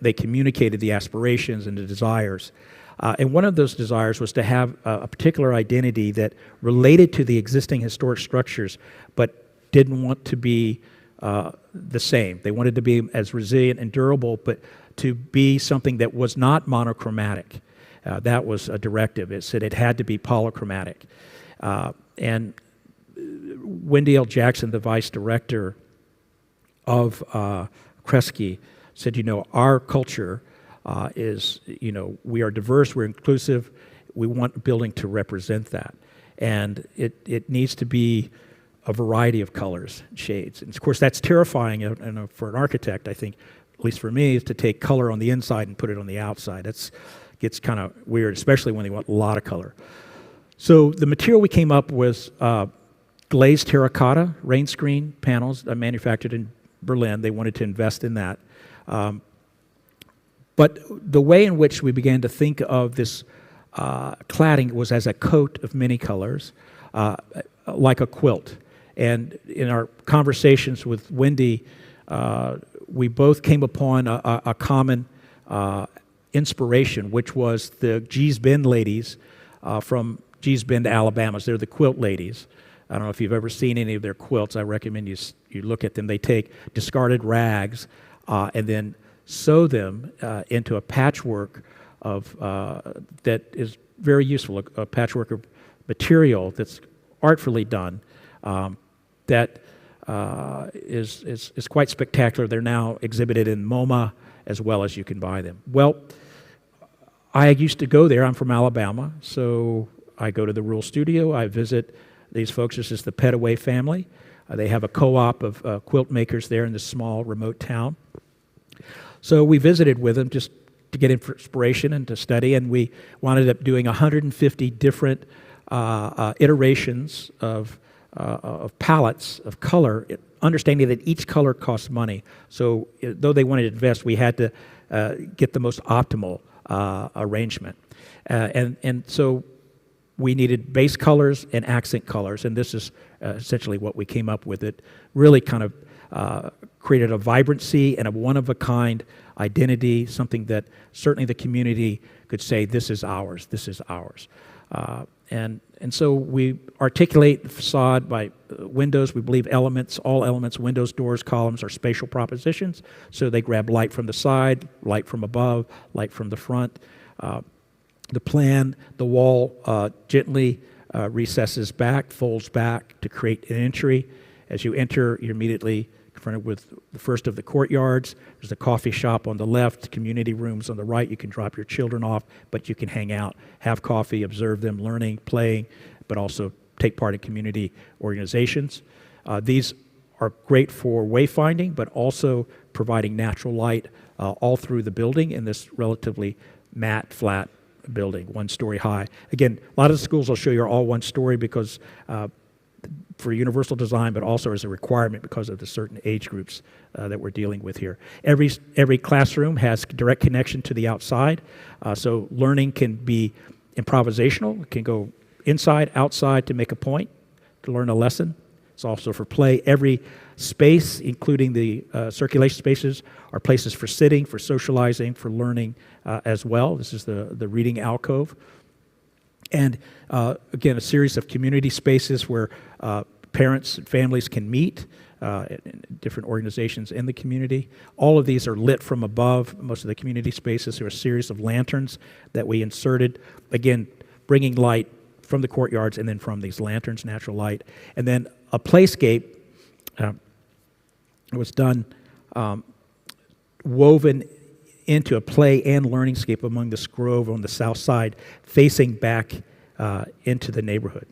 A: they communicated the aspirations and the desires. And one of those desires was to have a particular identity that related to the existing historic structures, but didn't want to be the same. They wanted to be as resilient and durable, but to be something that was not monochromatic. That was a directive. It said it had to be polychromatic. And Wendy L. Jackson, the vice director of Kresge, said, our culture is, we are diverse, we're inclusive, we want a building to represent that. And it needs to be a variety of colors and shades. And of course, that's terrifying for an architect, I think, at least for me, is to take color on the inside and put it on the outside. It gets kind of weird, especially when they want a lot of color. So the material we came up with glazed terracotta rain screen panels manufactured in Berlin. They wanted to invest in that. But the way in which we began to think of this cladding was as a coat of many colors, like a quilt. And in our conversations with Wendy, we both came upon a common inspiration, which was the Gee's Bend ladies from Gee's Bend, Alabama. They're the quilt ladies. I don't know if you've ever seen any of their quilts. I recommend you look at them. They take discarded rags and then sew them into a patchwork of that is very useful, a patchwork of material that's artfully done that is quite spectacular. They're now exhibited in MoMA as well as you can buy them. Well, I used to go there. I'm from Alabama, so I go to the Rural Studio. I visit these folks. This is the Petaway family. They have a co-op of quilt makers there in this small remote town. So we visited with them just to get inspiration and to study, and we wound up doing 150 different iterations of palettes of color, understanding that each color costs money. So though they wanted to invest, we had to get the most optimal arrangement. And so we needed base colors and accent colors, and this is essentially what we came up with. It really kind of created a vibrancy and a one-of-a-kind identity, something that certainly the community could say, this is ours, this is ours. And so we articulate the facade by windows. We believe all elements, windows, doors, columns, are spatial propositions. So they grab light from the side, light from above, light from the front. The plan, the wall gently recesses back, folds back to create an entry. As you enter, you're immediately confronted with the first of the courtyards. There's a coffee shop on the left, community rooms on the right. You can drop your children off, but you can hang out, have coffee, observe them learning, playing, but also take part in community organizations. These are great for wayfinding, but also providing natural light all through the building in this relatively matte, flat building, 1 story high. Again, a lot of the schools I'll show you are all 1 story because for universal design, but also as a requirement because of the certain age groups that we're dealing with here. Every classroom has direct connection to the outside, so learning can be improvisational. It can go inside, outside to make a point, to learn a lesson. It's also for play. Every space, including the circulation spaces, are places for sitting, for socializing, for learning as well. This is the reading alcove. And again, a series of community spaces where parents and families can meet, different organizations in the community. All of these are lit from above. Most of the community spaces, there are a series of lanterns that we inserted, again, bringing light from the courtyards and then from these lanterns, natural light. And then a playscape was done, woven into a play and learning scape among this grove on the south side, facing back into the neighborhood.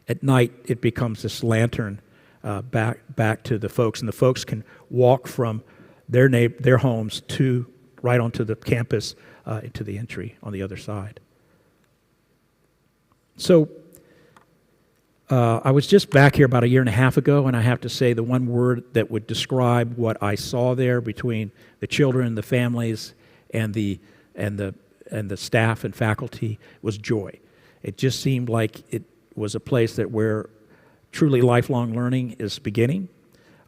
A: At night, it becomes this lantern back to the folks, and the folks can walk from their homes to right onto the campus into the entry on the other side. So I was just back here about a year and a half ago, and I have to say the one word that would describe what I saw there between the children, the families, and the staff and faculty was joy. It just seemed like it was a place where truly lifelong learning is beginning,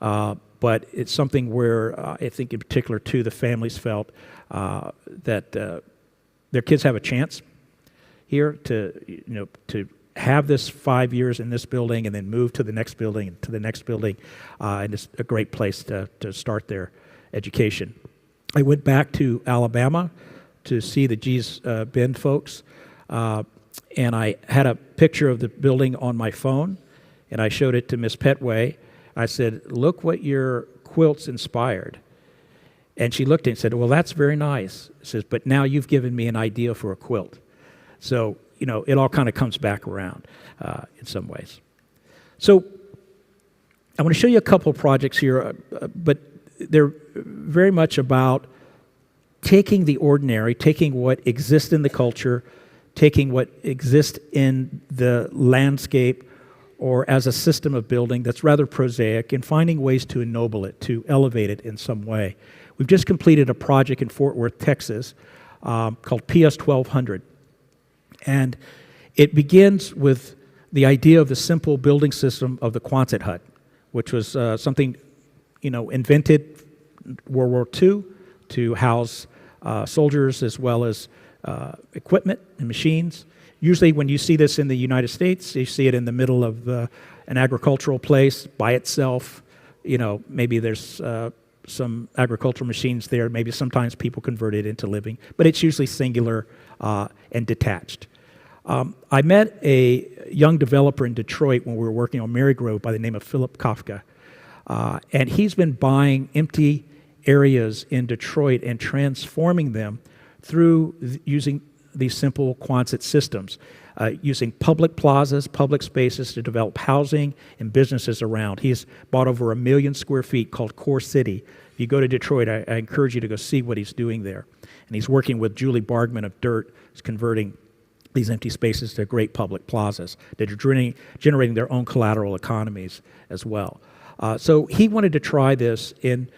A: but it's something where I think in particular too the families felt that their kids have a chance here to have this 5 years in this building and then move to the next building and to the next building, and it's a great place to start their education. I went back to Alabama to see the G's Bend folks, and I had a picture of the building on my phone, and I showed it to Miss Petway. I said, "Look what your quilts inspired." And she looked at it and said, "Well, that's very nice." She says, "But now you've given me an idea for a quilt." So, it all kind of comes back around in some ways. So I want to show you a couple of projects here, but they're very much about taking the ordinary, taking what exists in the culture, taking what exists in the landscape or as a system of building that's rather prosaic and finding ways to ennoble it, to elevate it in some way. We've just completed a project in Fort Worth, Texas, called PS 1200. And it begins with the idea of the simple building system of the Quonset hut, which was something, invented World War II to house soldiers as well as equipment and machines. Usually when you see this in the United States, you see it in the middle of an agricultural place by itself. Maybe there's some agricultural machines there. Maybe sometimes people convert it into living, but it's usually singular and detached. I met a young developer in Detroit when we were working on Marygrove by the name of Philip Kafka, and he's been buying empty areas in Detroit and transforming them through using these simple Quonset systems, using public plazas, public spaces to develop housing and businesses around. He's bought over 1 million square feet called Core City. If you go to Detroit, I encourage you to go see what he's doing there. And he's working with Julie Bargman of Dirt, who's converting these empty spaces to great public plazas that are generating their own collateral economies as well. So he wanted to try this in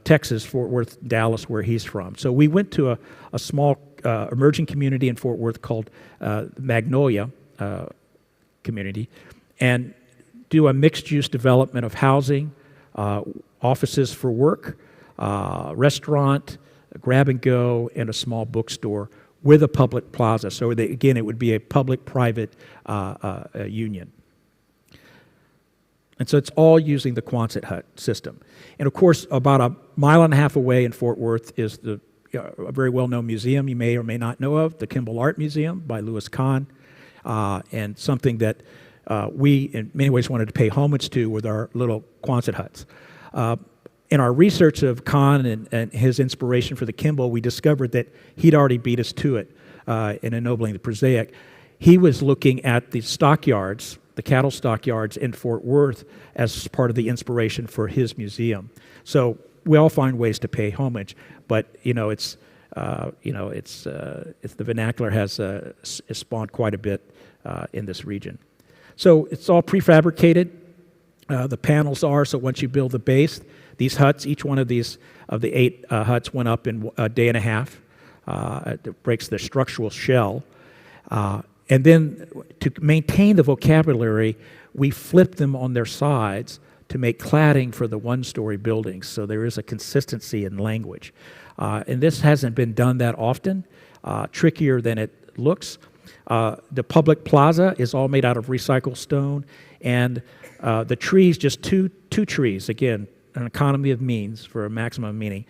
A: Texas, Fort Worth, Dallas, where he's from. So we went to a small emerging community in Fort Worth called Magnolia community and do a mixed-use development of housing, offices for work, restaurant, grab and go, and a small bookstore with a public plaza. So again, it would be a public-private union. And so it's all using the Quonset hut system. And of course, about 1.5 miles away in Fort Worth is a very well-known museum you may or may not know of, the Kimball Art Museum by Louis Kahn, and something that we in many ways wanted to pay homage to with our little Quonset huts. In our research of Kahn and his inspiration for the Kimball, we discovered that he'd already beat us to it in ennobling the prosaic. He was looking at the stockyards, the cattle stockyards in Fort Worth as part of the inspiration for his museum. So we all find ways to pay homage, but it's the vernacular has spawned quite a bit in this region. So it's all prefabricated. The panels are, so once you build the base, these huts, each one of these, of the 8 huts went up in a day and a half. It breaks the structural shell. And then to maintain the vocabulary, we flipped them on their sides to make cladding for the one-story buildings. So there is a consistency in language. And this hasn't been done that often, trickier than it looks. The public plaza is all made out of recycled stone, and the trees, just two trees, again, an economy of means for a maximum meaning.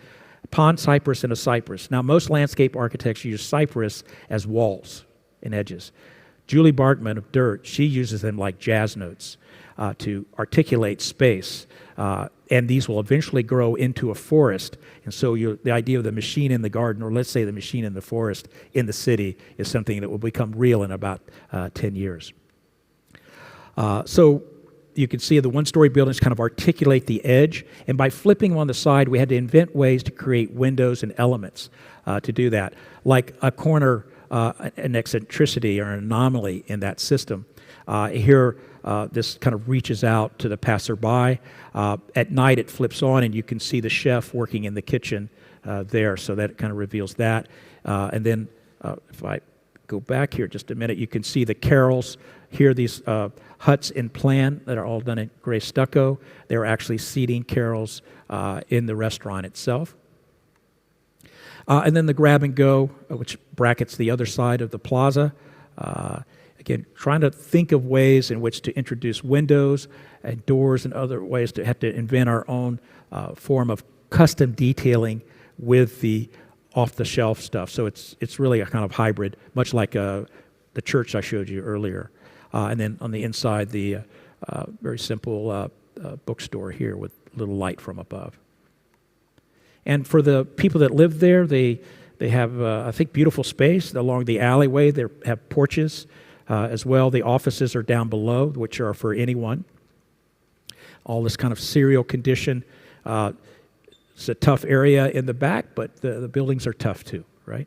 A: Pond cypress and a cypress. Now, most landscape architects use cypress as walls and edges. Julie Bartman of Dirt, she uses them like jazz notes to articulate space. And these will eventually grow into a forest. And so the idea of the machine in the garden, or let's say the machine in the forest in the city, is something that will become real in about 10 years. So you can see the one-story buildings kind of articulate the edge. And by flipping on the side, we had to invent ways to create windows and elements to do that, like a corner, an eccentricity or an anomaly in that system. Here, this kind of reaches out to the passerby. At night, it flips on, and you can see the chef working in the kitchen there, so that kind of reveals that. And then if I go back here just a minute, you can see the carrels. Here, these huts in plan that are all done in gray stucco. They're actually seating carrels in the restaurant itself. And then the grab and go, which brackets the other side of the plaza. Again, trying to think of ways in which to introduce windows and doors and other ways to have to invent our own form of custom detailing with the off-the-shelf stuff. So it's really a kind of hybrid, much like the church I showed you earlier. And then on the inside, the very simple bookstore here with a little light from above. And for the people that live there, they have, I think, beautiful space along the alleyway. They have porches as well. The offices are down below, which are for anyone. All this kind of serial condition. It's a tough area in the back, but the buildings are tough too, right?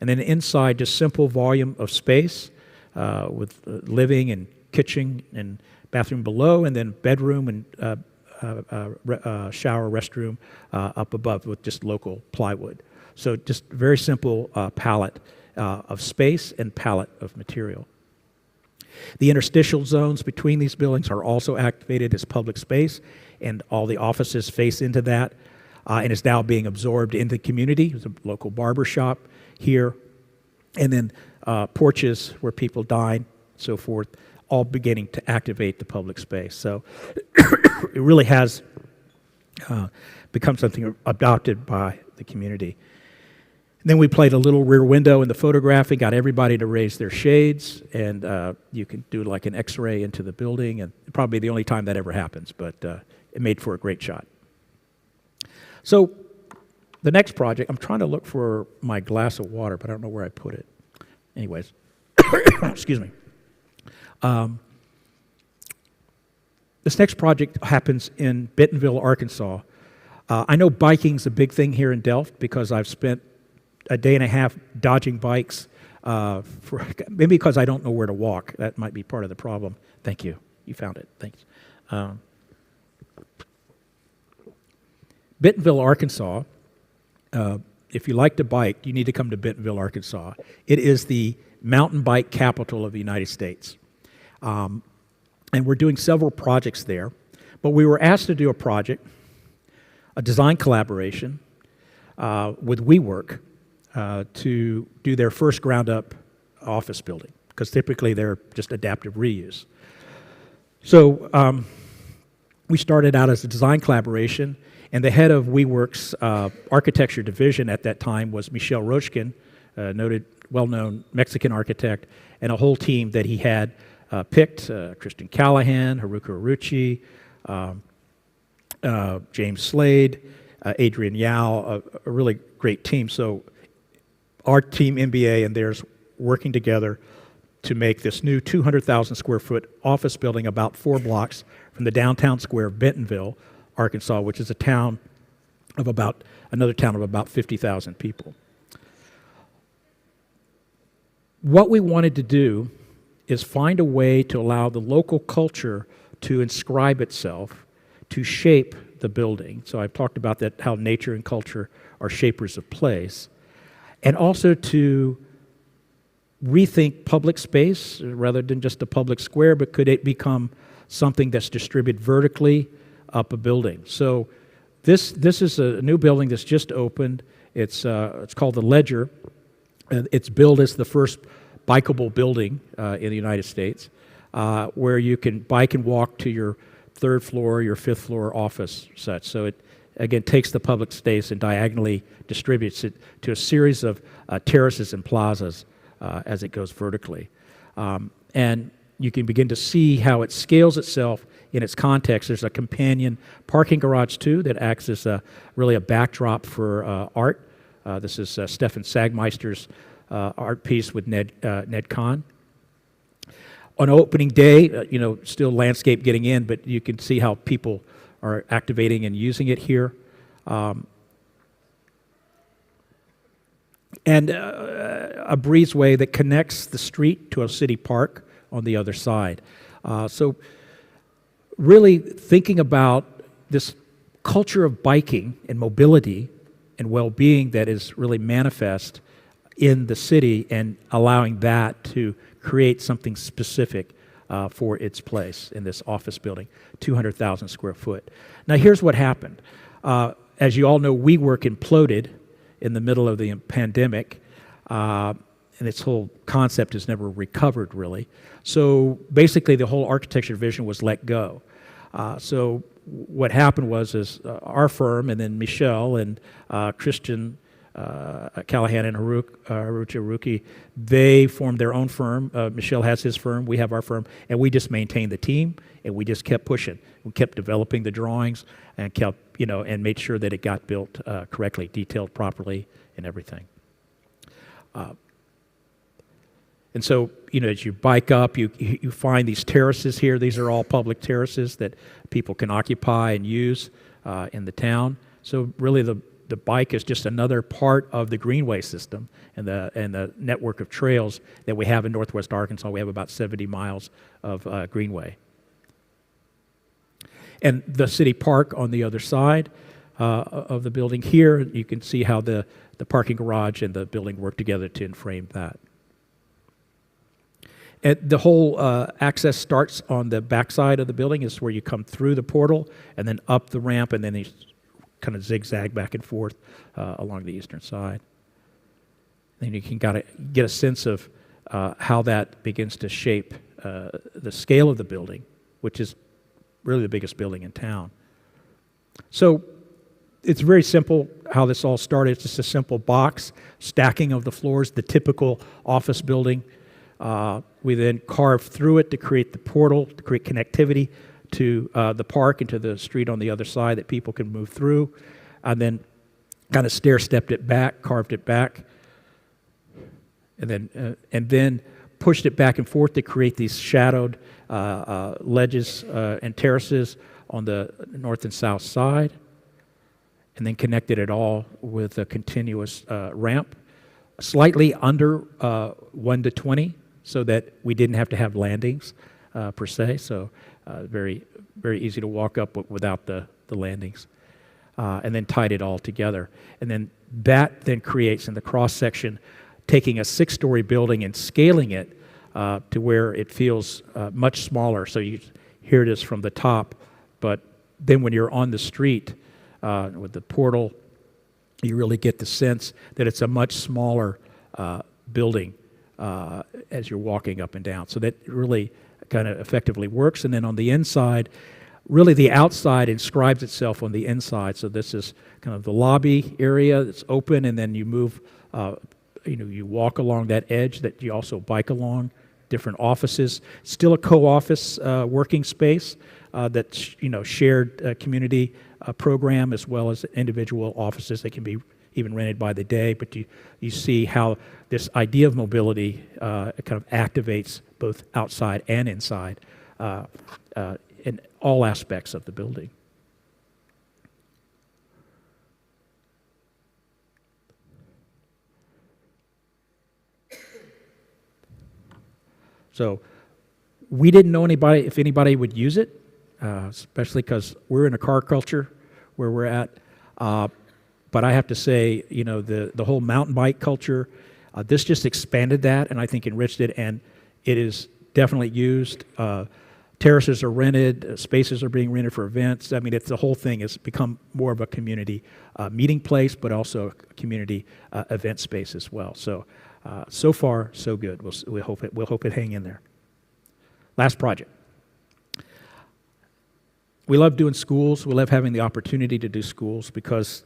A: And then inside, just simple volume of space with living and kitchen and bathroom below, and then bedroom and shower, restroom up above with just local plywood. So just very simple palette of space and palette of material. The interstitial zones between these buildings are also activated as public space, and all the offices face into that, and is now being absorbed in the community. There's a local barber shop here, and then porches where people dine, so forth, all beginning to activate the public space. So it really has become something adopted by the community. And then we played a little rear window in the photographing, got everybody to raise their shades, and you can do like an X-ray into the building, and probably the only time that ever happens, but it made for a great shot. So the next project, I'm trying to look for my glass of water, but I don't know where I put it. Anyways, excuse me. This next project happens in Bentonville, Arkansas. I know biking's a big thing here in Delft because I've spent a day and a half dodging bikes, maybe because I don't know where to walk. That might be part of the problem. Thank you. You found it. Thanks. Bentonville, Arkansas, if you like to bike, you need to come to Bentonville, Arkansas. It is the mountain bike capital of the United States. And we're doing several projects there. But we were asked to do a project, a design collaboration with WeWork to do their first ground-up office building, because typically they're just adaptive reuse. So we started out as a design collaboration, and the head of WeWork's architecture division at that time was Michel Rochkin, noted, well-known Mexican architect, and a whole team that he had picked, Kristen Callahan, Haruka Arucci, James Slade, Adrian Yao, a really great team. So our team, MBA, and theirs working together to make this new 200,000 square foot office building about 4 blocks from the downtown square of Bentonville, Arkansas, which is another town of about 50,000 people. What we wanted to do is find a way to allow the local culture to inscribe itself, to shape the building. So I've talked about that, how nature and culture are shapers of place. And also to rethink public space rather than just a public square, but could it become something that's distributed vertically up a building? So this is a new building that's just opened. It's called the Ledger. It's billed as the first bikeable building in the United States, where you can bike and walk to your third floor, your fifth floor office such. So it, again, takes the public space and diagonally distributes it to a series of terraces and plazas as it goes vertically. And you can begin to see how it scales itself in its context. There's a companion parking garage, too, that acts as really a backdrop for art. This is Stefan Sagmeister's art piece with Ned Kahn. On opening day, still landscape getting in, but you can see how people are activating and using it here. And a breezeway that connects the street to a city park on the other side. So really thinking about this culture of biking and mobility and well-being that is really manifest in the city and allowing that to create something specific for its place in this office building, 200,000 square foot. Now here's what happened. As you all know, WeWork imploded in the middle of the pandemic, and its whole concept has never recovered really. So basically the whole architecture division was let go. So what happened was our firm and then Michelle and Christian Callahan and Haruki Haruki, they formed their own firm. Michelle has his firm, we have our firm, and we just maintained the team, and we just kept pushing. We kept developing the drawings and kept, and made sure that it got built correctly, detailed properly, and everything. And so, as you bike up, you find these terraces here. These are all public terraces that people can occupy and use in the town. So really the bike is just another part of the greenway system and the network of trails that we have in Northwest Arkansas. We have about 70 miles of greenway. And the city park on the other side of the building here, you can see how the parking garage and the building work together to frame that. And the whole access starts on the backside of the building. Is where you come through the portal and then up the ramp, and then you kind of zigzag back and forth along the eastern side. Then you can get a sense of how that begins to shape the scale of the building, which is really the biggest building in town. So it's very simple how this all started. It's just a simple box, stacking of the floors, the typical office building. We then carved through it to create the portal, to create connectivity to the park and to the street on the other side that people can move through, and then kind of stair-stepped it back, carved it back, and then pushed it back and forth to create these shadowed ledges and terraces on the north and south side, and then connected it all with a continuous ramp, slightly under 1 to 20, so that we didn't have to have landings per se. So very, very easy to walk up without the landings, and then tied it all together. And then that then creates in the cross section, taking a 6-story building and scaling it to where it feels much smaller. So you hear this from the top, but then when you're on the street with the portal, you really get the sense that it's a much smaller building as you're walking up and down. So that really kind of effectively works. And then on the inside, really the outside inscribes itself on the inside. So this is kind of the lobby area that's open, and then you move, you walk along that edge that you also bike along, different offices. Still a co-office working space that's, shared community program, as well as individual offices that can be even rented by the day. But you see how this idea of mobility kind of activates both outside and inside in all aspects of the building. So We didn't know if anybody would use it, especially because we're in a car culture where we're at. But I have to say, the whole mountain bike culture, this just expanded that and I think enriched it, and it is definitely used. Terraces are rented, spaces are being rented for events. I mean, the whole thing has become more of a community meeting place, but also a community event space as well. So, so far, so good. We'll hope it hang in there. Last project. We love doing schools. We love having the opportunity to do schools because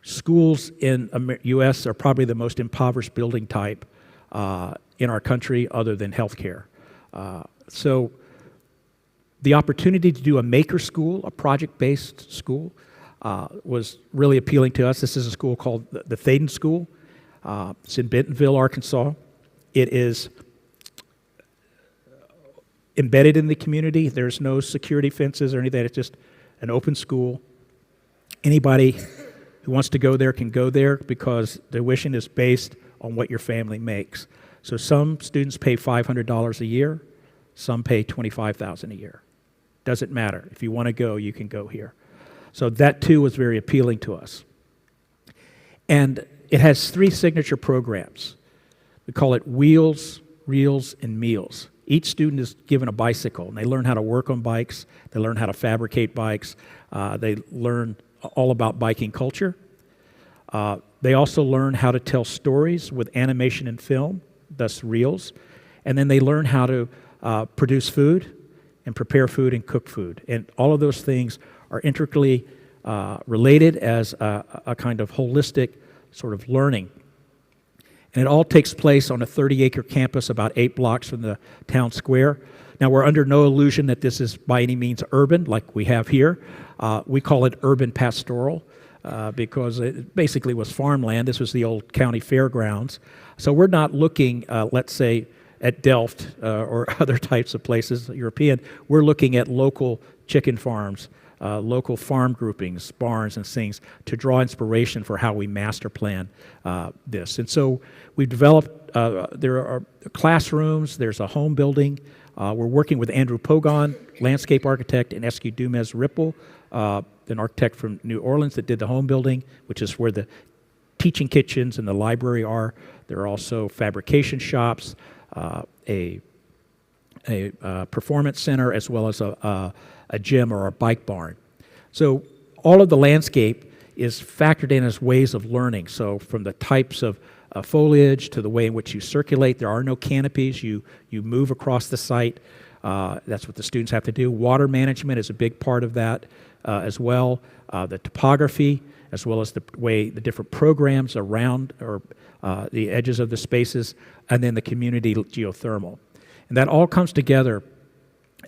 A: schools in the U.S. are probably the most impoverished building type in our country other than healthcare. So the opportunity to do a maker school, a project-based school, was really appealing to us. This is a school called the Thaden School. It's in Bentonville, Arkansas. It is embedded in the community. There's no security fences or anything. It's just an open school. Anybody who wants to go there can go there because tuition is based on what your family makes. So some students pay $500 a year. Some pay $25,000 a year. Doesn't matter. If you want to go, you can go here. So that too was very appealing to us. And it has 3 signature programs. We call it Wheels, Reels, and Meals. Each student is given a bicycle, and they learn how to work on bikes. They learn how to fabricate bikes. They learn all about biking culture. They also learn how to tell stories with animation and film, thus reels. And then they learn how to produce food and prepare food and cook food. And all of those things are intricately related as a kind of holistic sort of learning. And it all takes place on a 30-acre campus about 8 blocks from the town square. Now, we're under no illusion that this is by any means urban like we have here. We call it urban pastoral because it basically was farmland. This was the old county fairgrounds. So we're not looking, let's say, at Delft or other types of places, European. We're looking at local chicken farms, local farm groupings, barns and things to draw inspiration for how we master plan this. And so we've developed, there are classrooms, there's a home building. We're working with Andrew Pogon, landscape architect, and Eskew Dumez Ripple, an architect from New Orleans that did the home building, which is where the teaching kitchens and the library are. There are also fabrication shops, a performance center, as well as a gym or a bike barn. So all of the landscape is factored in as ways of learning. So from the types of foliage to the way in which you circulate, there are no canopies. You move across the site. That's what the students have to do. Water management is a big part of that as well. The topography, as well as the way the different programs around or the edges of the spaces, and then the community geothermal. And that all comes together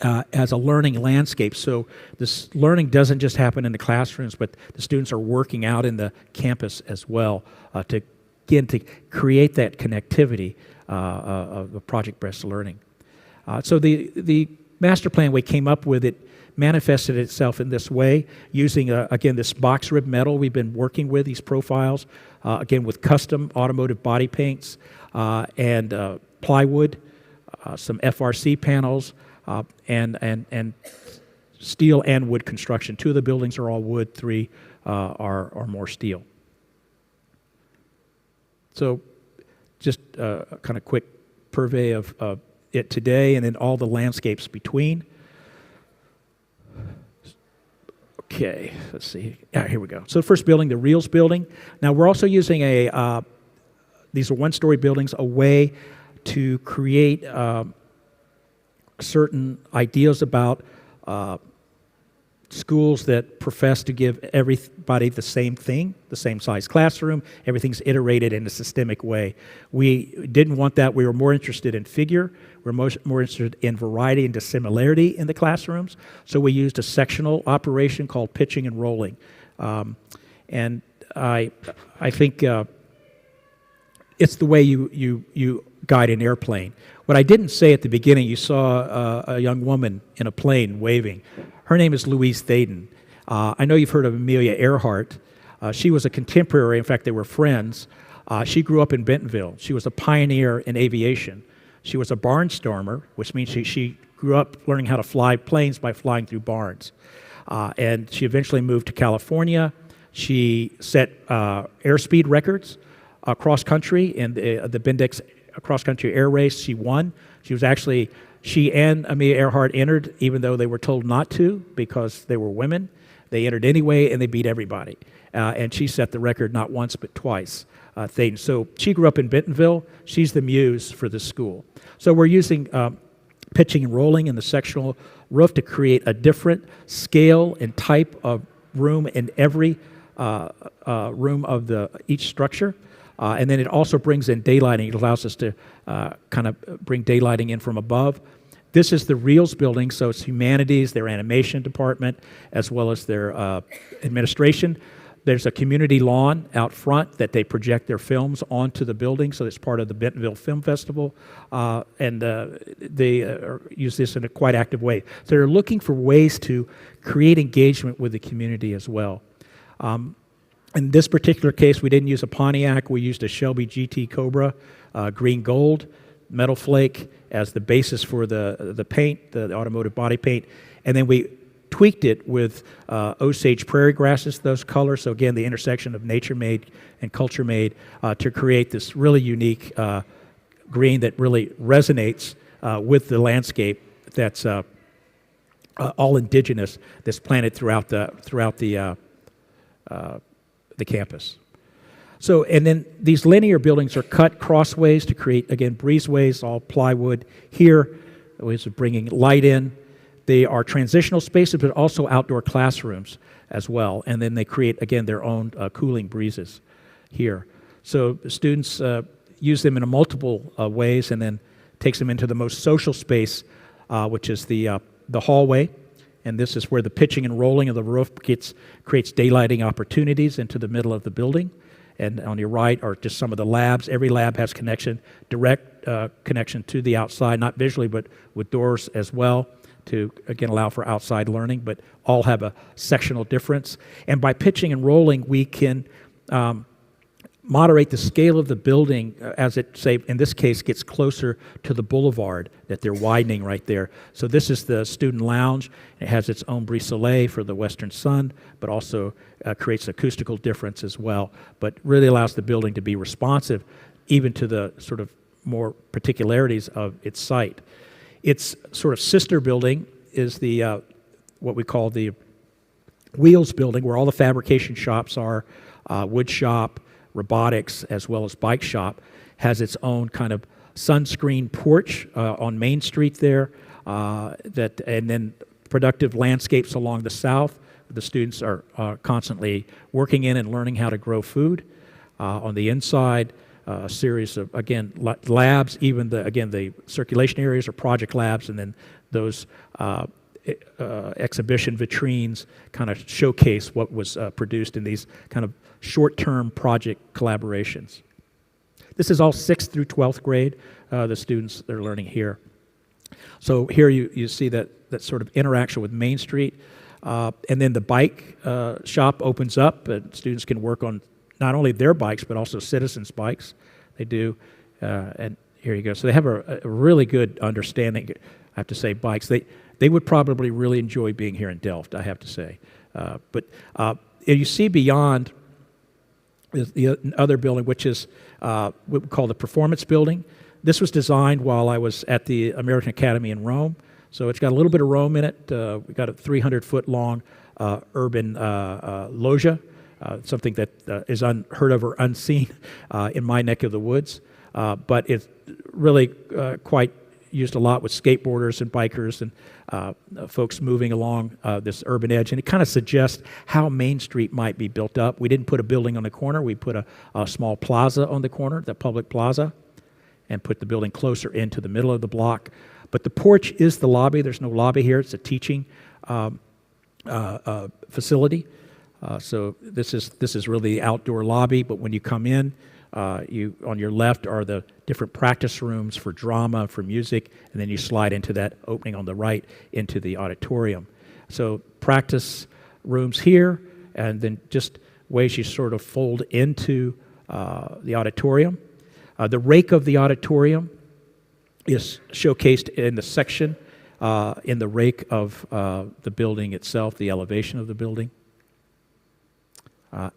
A: as a learning landscape. So this learning doesn't just happen in the classrooms, but the students are working out in the campus as well to create that connectivity of the project-based learning. So the master plan we came up with, it manifested itself in this way, using, again, this box rib metal we've been working with, these profiles, again, with custom automotive body paints and plywood, some FRC panels, and steel and wood construction. 2 of the buildings are all wood, 3 are more steel. So just a kind of quick purvey of it today and then all the landscapes between. Okay, let's see. Yeah, here we go. So the first building, the Reels building. Now we're also using these are 1-story buildings, a way to create certain ideas about schools that profess to give everybody the same thing, the same size classroom. Everything's iterated in a systemic way. We didn't want that. We were more interested in figure. We're more interested in variety and dissimilarity in the classrooms. So we used a sectional operation called pitching and rolling. And I think it's the way you guide an airplane. What I didn't say at the beginning, you saw a young woman in a plane waving. Her name is Louise Thaden. I know you've heard of Amelia Earhart. She was a contemporary. In fact, they were friends. She grew up in Bentonville. She was a pioneer in aviation. She was a barnstormer, which means she grew up learning how to fly planes by flying through barns. And she eventually moved to California. She set airspeed records across country in the Bendix cross-country air race. She won. She and Amelia Earhart entered, even though they were told not to because they were women. They entered anyway, and they beat everybody. And she set the record not once but twice. So she grew up in Bentonville. She's the muse for this school. So we're using pitching and rolling in the sectional roof to create a different scale and type of room in every room of each structure. And then it also brings in daylighting. It allows us to kind of bring daylighting in from above. This is the Reels building, so it's humanities, their animation department, as well as their administration. There's a community lawn out front that they project their films onto the building, so it's part of the Bentonville Film Festival, and they use this in a quite active way. So they're looking for ways to create engagement with the community as well. In this particular case, we didn't use a Pontiac. We used a Shelby GT Cobra, green gold, metal flake as the basis for the paint, the automotive body paint. And then we tweaked it with Osage prairie grasses, those colors. So again, the intersection of nature-made and culture-made to create this really unique green that really resonates with the landscape that's all indigenous, that's planted throughout the campus. So, and then these linear buildings are cut crossways to create, again, breezeways, all plywood. Here, ways of bringing light in. They are transitional spaces, but also outdoor classrooms as well. And then they create, again, their own cooling breezes here. So the students use them in multiple ways, and then takes them into the most social space, which is the hallway. And this is where the pitching and rolling of the roof creates daylighting opportunities into the middle of the building. And on your right are just some of the labs. Every lab has direct connection to the outside, not visually, but with doors as well to, again, allow for outside learning, but all have a sectional difference. And by pitching and rolling, we can moderate the scale of the building as it, say, in this case, gets closer to the boulevard that they're widening right there. So this is the student lounge. It has its own brise-soleil for the western sun, but also creates acoustical difference as well, but really allows the building to be responsive even to the sort of more particularities of its site. Its sort of sister building is the what we call the Wheels building, where all the fabrication shops are, wood shop, robotics, as well as bike shop. Has its own kind of sunscreen porch on Main Street there, and then productive landscapes along the south. The students are constantly working in and learning how to grow food. On the inside, a series of, again, labs, even the circulation areas are project labs, and then those exhibition vitrines kind of showcase what was produced in these kind of short-term project collaborations. This is all 6th through 12th grade, the students that are learning here. So here you see that sort of interaction with Main Street. And then the bike shop opens up, and students can work on not only their bikes, but also citizens' bikes. They do, and here you go. So they have a really good understanding, I have to say, bikes. They would probably really enjoy being here in Delft, I have to say. But you see beyond is the other building, which is what we call the Performance Building. This was designed while I was at the American Academy in Rome. So it's got a little bit of Rome in it. We've got a 300-foot-long urban loggia, something that is unheard of or unseen in my neck of the woods. But it's really quite used a lot with skateboarders and bikers and folks moving along this urban edge. And it kind of suggests how Main Street might be built up. We didn't put a building on the corner. We put a small plaza on the corner, the public plaza, and put the building closer into the middle of the block. But the porch is the lobby. There's no lobby here. It's a teaching facility. So this is really the outdoor lobby. But when you come in, on your left are the different practice rooms for drama, for music, and then you slide into that opening on the right into the auditorium. So practice rooms here, and then just ways you sort of fold into the auditorium. The rake of the auditorium is showcased in the section in the rake of the building itself, the elevation of the building.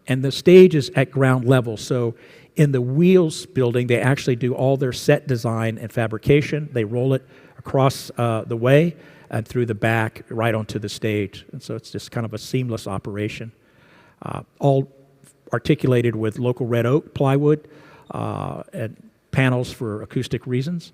A: And the stage is at ground level, so in the wheels building, they actually do all their set design and fabrication. They roll it across the way and through the back right onto the stage. And so it's just kind of a seamless operation. All articulated with local red oak plywood and panels for acoustic reasons.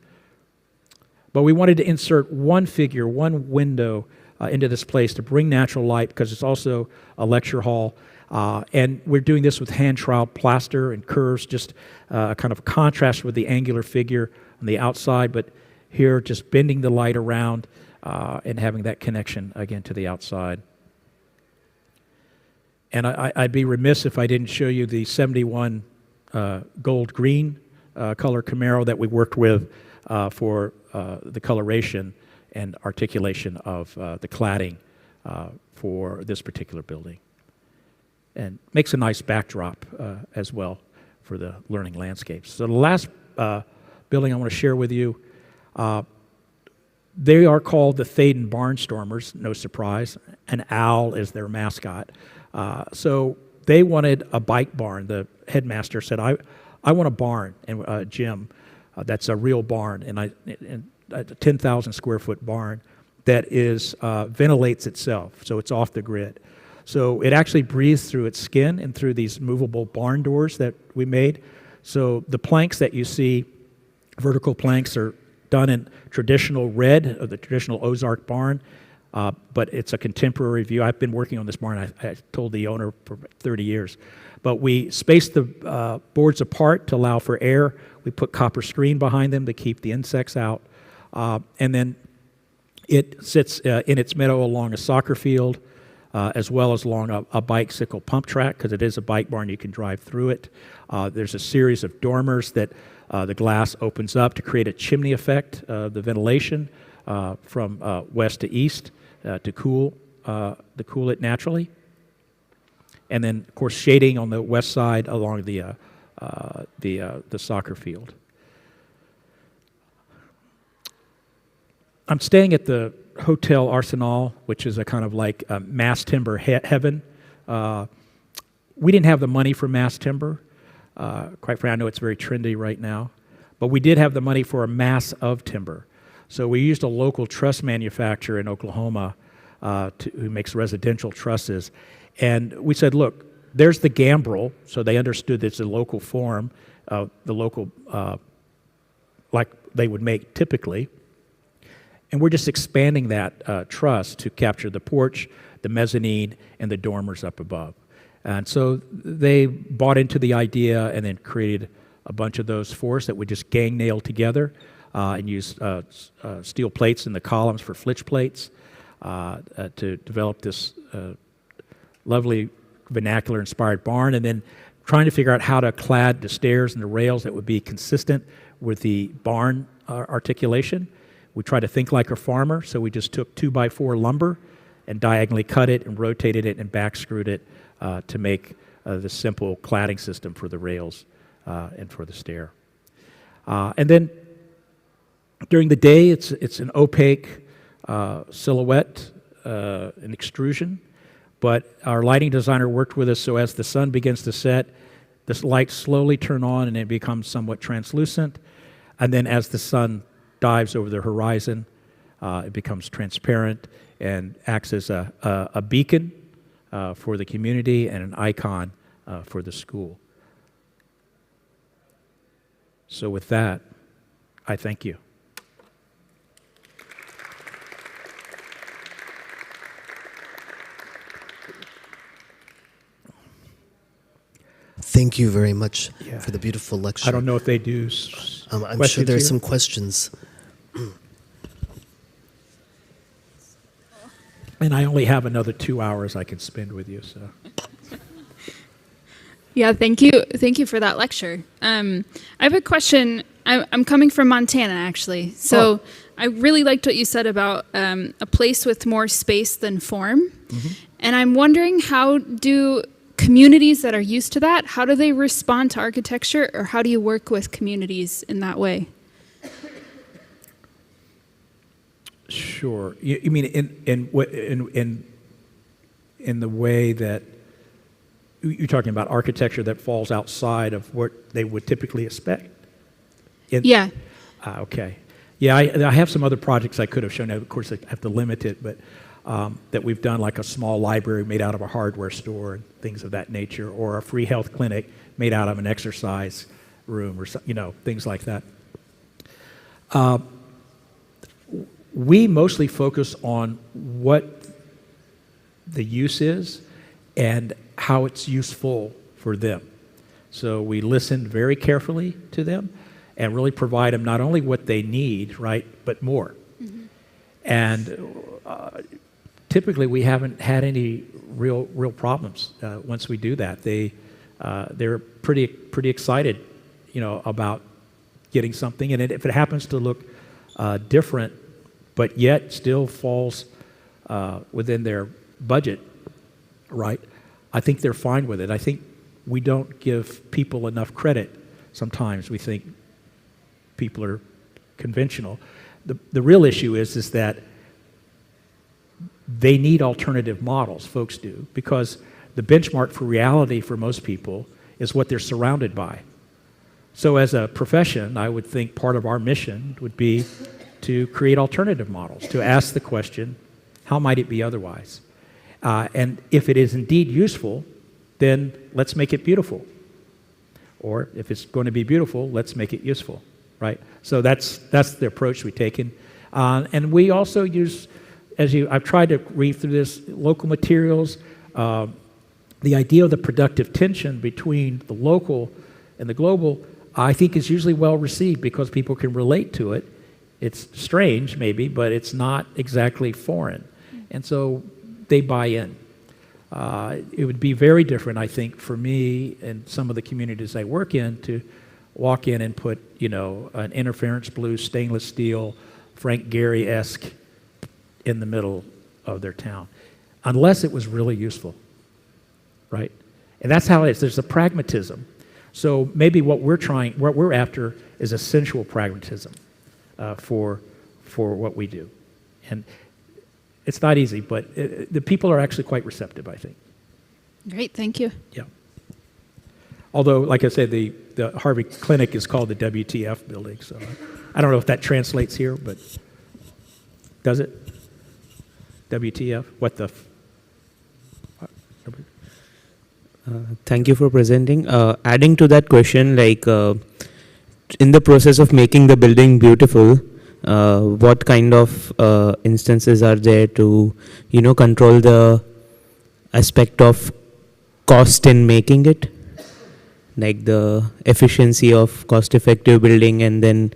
A: But we wanted to insert one figure, one window into this place to bring natural light, because it's also a lecture hall. And we're doing this with hand-troweled plaster and curves, just a kind of contrast with the angular figure on the outside, but here just bending the light around and having that connection again to the outside. And I'd be remiss if I didn't show you the 71 gold-green color Camaro that we worked with for the coloration and articulation of the cladding for this particular building. And makes a nice backdrop as well for the learning landscapes. So the last building I want to share with you, they are called the Thaden Barnstormers, no surprise. An owl is their mascot. So they wanted a bike barn. The headmaster said, I want a barn, and a gym that's a real barn, and a 10,000 square foot barn that is ventilates itself, so it's off the grid. So it actually breathes through its skin and through these movable barn doors that we made. So the planks that you see, vertical planks, are done in traditional red, of the traditional Ozark barn, but it's a contemporary view. I've been working on this barn, I told the owner, for 30 years. But we spaced the boards apart to allow for air. We put copper screen behind them to keep the insects out. And then it sits in its meadow along a soccer field, as well as along a bicycle pump track, because it is a bike barn, you can drive through it. There's a series of dormers that the glass opens up to create a chimney effect, the ventilation from west to east to cool it naturally. And then, of course, shading on the west side along the soccer field. I'm staying at the Hotel Arsenal, which is a kind of like mass timber heaven. We didn't have the money for mass timber. Quite frankly, I know it's very trendy right now. But we did have the money for a mass of timber. So we used a local truss manufacturer in Oklahoma who makes residential trusses. And we said, look, there's the gambrel. So they understood that it's a local form, the local, like they would make typically. And we're just expanding that truss to capture the porch, the mezzanine, and the dormers up above. And so they bought into the idea and then created a bunch of those for us that we just gang nail together and use steel plates in the columns for flitch plates to develop this lovely vernacular-inspired barn, and then trying to figure out how to clad the stairs and the rails that would be consistent with the barn articulation. We tried to think like a farmer, so we just took 2x4 lumber and diagonally cut it and rotated it and back screwed it to make the simple cladding system for the rails and for the stair. And then during the day, it's an opaque silhouette, an extrusion, but our lighting designer worked with us so as the sun begins to set, this light slowly turn on and it becomes somewhat translucent, and then as the sun dives over the horizon, it becomes transparent and acts as a beacon for the community and an icon for the school. So with that, I thank you.
C: Thank you very much for the beautiful lecture.
A: I don't know if they do
C: I'm sure there are some questions.
A: And I only have another 2 hours I can spend with you, so.
D: Yeah, thank you for that lecture. I have a question. I'm coming from Montana, actually. So I really liked what you said about a place with more space than form. Mm-hmm. And I'm wondering, how do communities that are used to that, how do they respond to architecture, or how do you work with communities in that way?
A: Sure. You mean in the way that you're talking about architecture that falls outside of what they would typically expect?
D: Yeah.
A: Okay. Yeah, I have some other projects I could have shown. Of course, I have to limit it, but that we've done, like a small library made out of a hardware store and things of that nature, or a free health clinic made out of an exercise room, or things like that. We mostly focus on what the use is and how it's useful for them. So we listen very carefully to them and really provide them not only what they need, right, but more. Mm-hmm. And typically we haven't had any real problems once we do that. They're pretty excited, about getting something, and if it happens to look different, but yet still falls within their budget, right? I think they're fine with it. I think we don't give people enough credit. Sometimes we think people are conventional. The real issue is that they need alternative models, folks do, because the benchmark for reality for most people is what they're surrounded by. So as a profession, I would think part of our mission would be to create alternative models, to ask the question, how might it be otherwise? And if it is indeed useful, then let's make it beautiful. Or if it's going to be beautiful, let's make it useful, right? So that's the approach we've taken. And we also use, I've tried to read through this, local materials, the idea of the productive tension between the local and the global, I think is usually well received because people can relate to it. It's strange, maybe, but it's not exactly foreign. And so they buy in. It would be very different, I think, for me and some of the communities I work in to walk in and put, an interference blue stainless steel, Frank Gehry-esque in the middle of their town, unless it was really useful, right? And that's how it is. There's a pragmatism. So maybe what we're after is a sensual pragmatism for what we do. And it's not easy, but the people are actually quite receptive, I think.
D: Great, thank you.
A: Yeah. Although, like I said, the Harvey Clinic is called the WTF building, so I don't know if that translates here, but does it? WTF? What the?
E: Thank you for presenting. Adding to that question, in the process of making the building beautiful, what kind of instances are there to, control the aspect of cost in making it? Like the efficiency of cost-effective building, and then,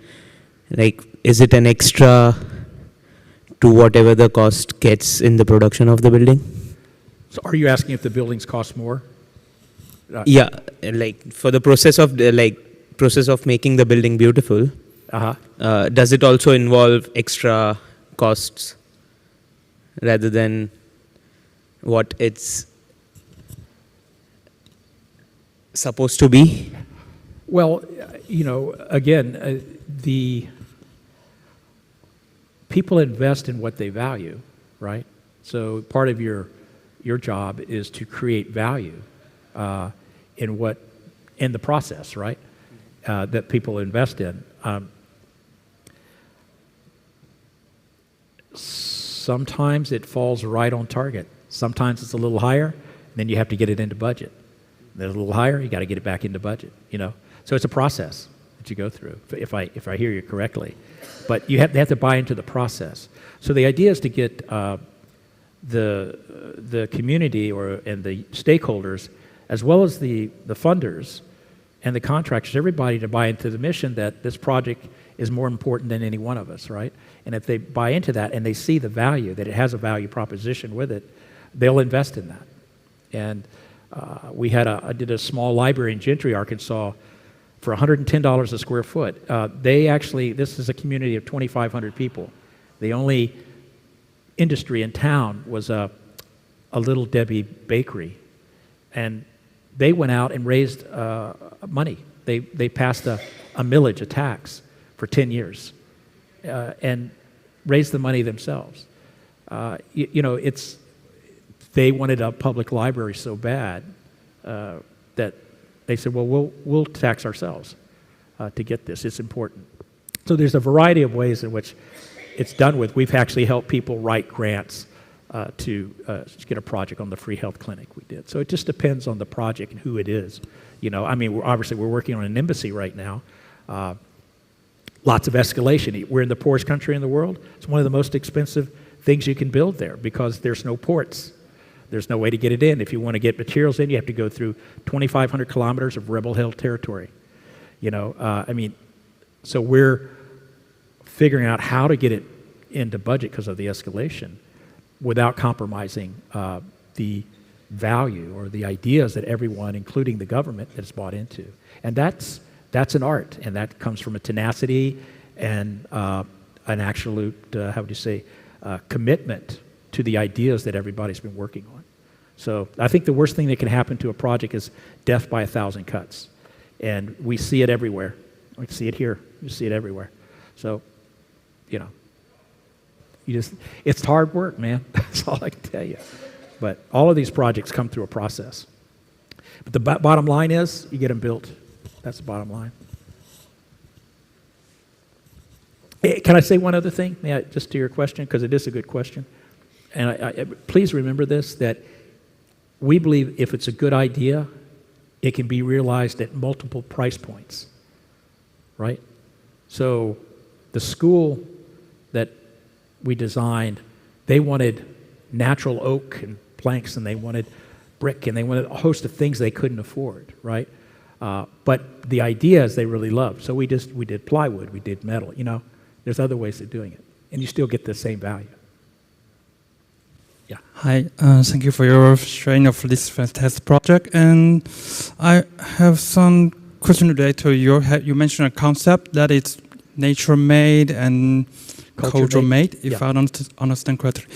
E: is it an extra to whatever the cost gets in the production of the building?
A: So are you asking if the buildings cost more?
E: Yeah, for the process of making the building beautiful, does it also involve extra costs rather than what it's supposed to be?
A: Well, again, the people invest in what they value, right? So part of your job is to create value in the process, right? That people invest in. Sometimes it falls right on target. Sometimes it's a little higher, and then you have to get it into budget. Then a little higher, you got to get it back into budget. So it's a process that you go through. If I hear you correctly, but they have to buy into the process. So the idea is to get the community and the stakeholders, as well as the funders and the contractors, everybody to buy into the mission that this project is more important than any one of us, right? And if they buy into that and they see the value, that it has a value proposition with it, they'll invest in that. And I did a small library in Gentry, Arkansas, for $110 a square foot. This is a community of 2,500 people. The only industry in town was a Little Debbie bakery. And they went out and raised money. They passed a millage, a tax, for 10 years. And raise the money themselves. They wanted a public library so bad that they said, well, we'll tax ourselves to get this. It's important. So there's a variety of ways in which it's done with. We've actually helped people write grants to get a project on the free health clinic we did. So it just depends on the project and who it is. Obviously we're working on an embassy right now. Lots of escalation. We're in the poorest country in the world. It's one of the most expensive things you can build there because there's no ports. There's no way to get it in. If you want to get materials in, you have to go through 2,500 kilometers of rebel-held territory. So we're figuring out how to get it into budget because of the escalation without compromising the value or the ideas that everyone, including the government, has bought into. And that's an art, and that comes from a tenacity and an absolute, commitment to the ideas that everybody's been working on. So I think the worst thing that can happen to a project is death by 1,000 cuts. And we see it everywhere. We see it here. You see it everywhere. So, it's hard work, man. That's all I can tell you. But all of these projects come through a process. But the bottom line is, you get them built. That's the bottom line. Can I say one other thing, just to your question, because it is a good question? And please remember this, that we believe if it's a good idea, it can be realized at multiple price points, right? So the school that we designed, they wanted natural oak and planks, and they wanted brick, and they wanted a host of things they couldn't afford, right? But the ideas they really loved. So we did plywood, we did metal, There's other ways of doing it, and you still get the same value. Yeah.
F: Hi, thank you for your sharing of this fantastic project. And I have some question related to you mentioned a concept that it's nature-made and culture-made, if I don't understand correctly.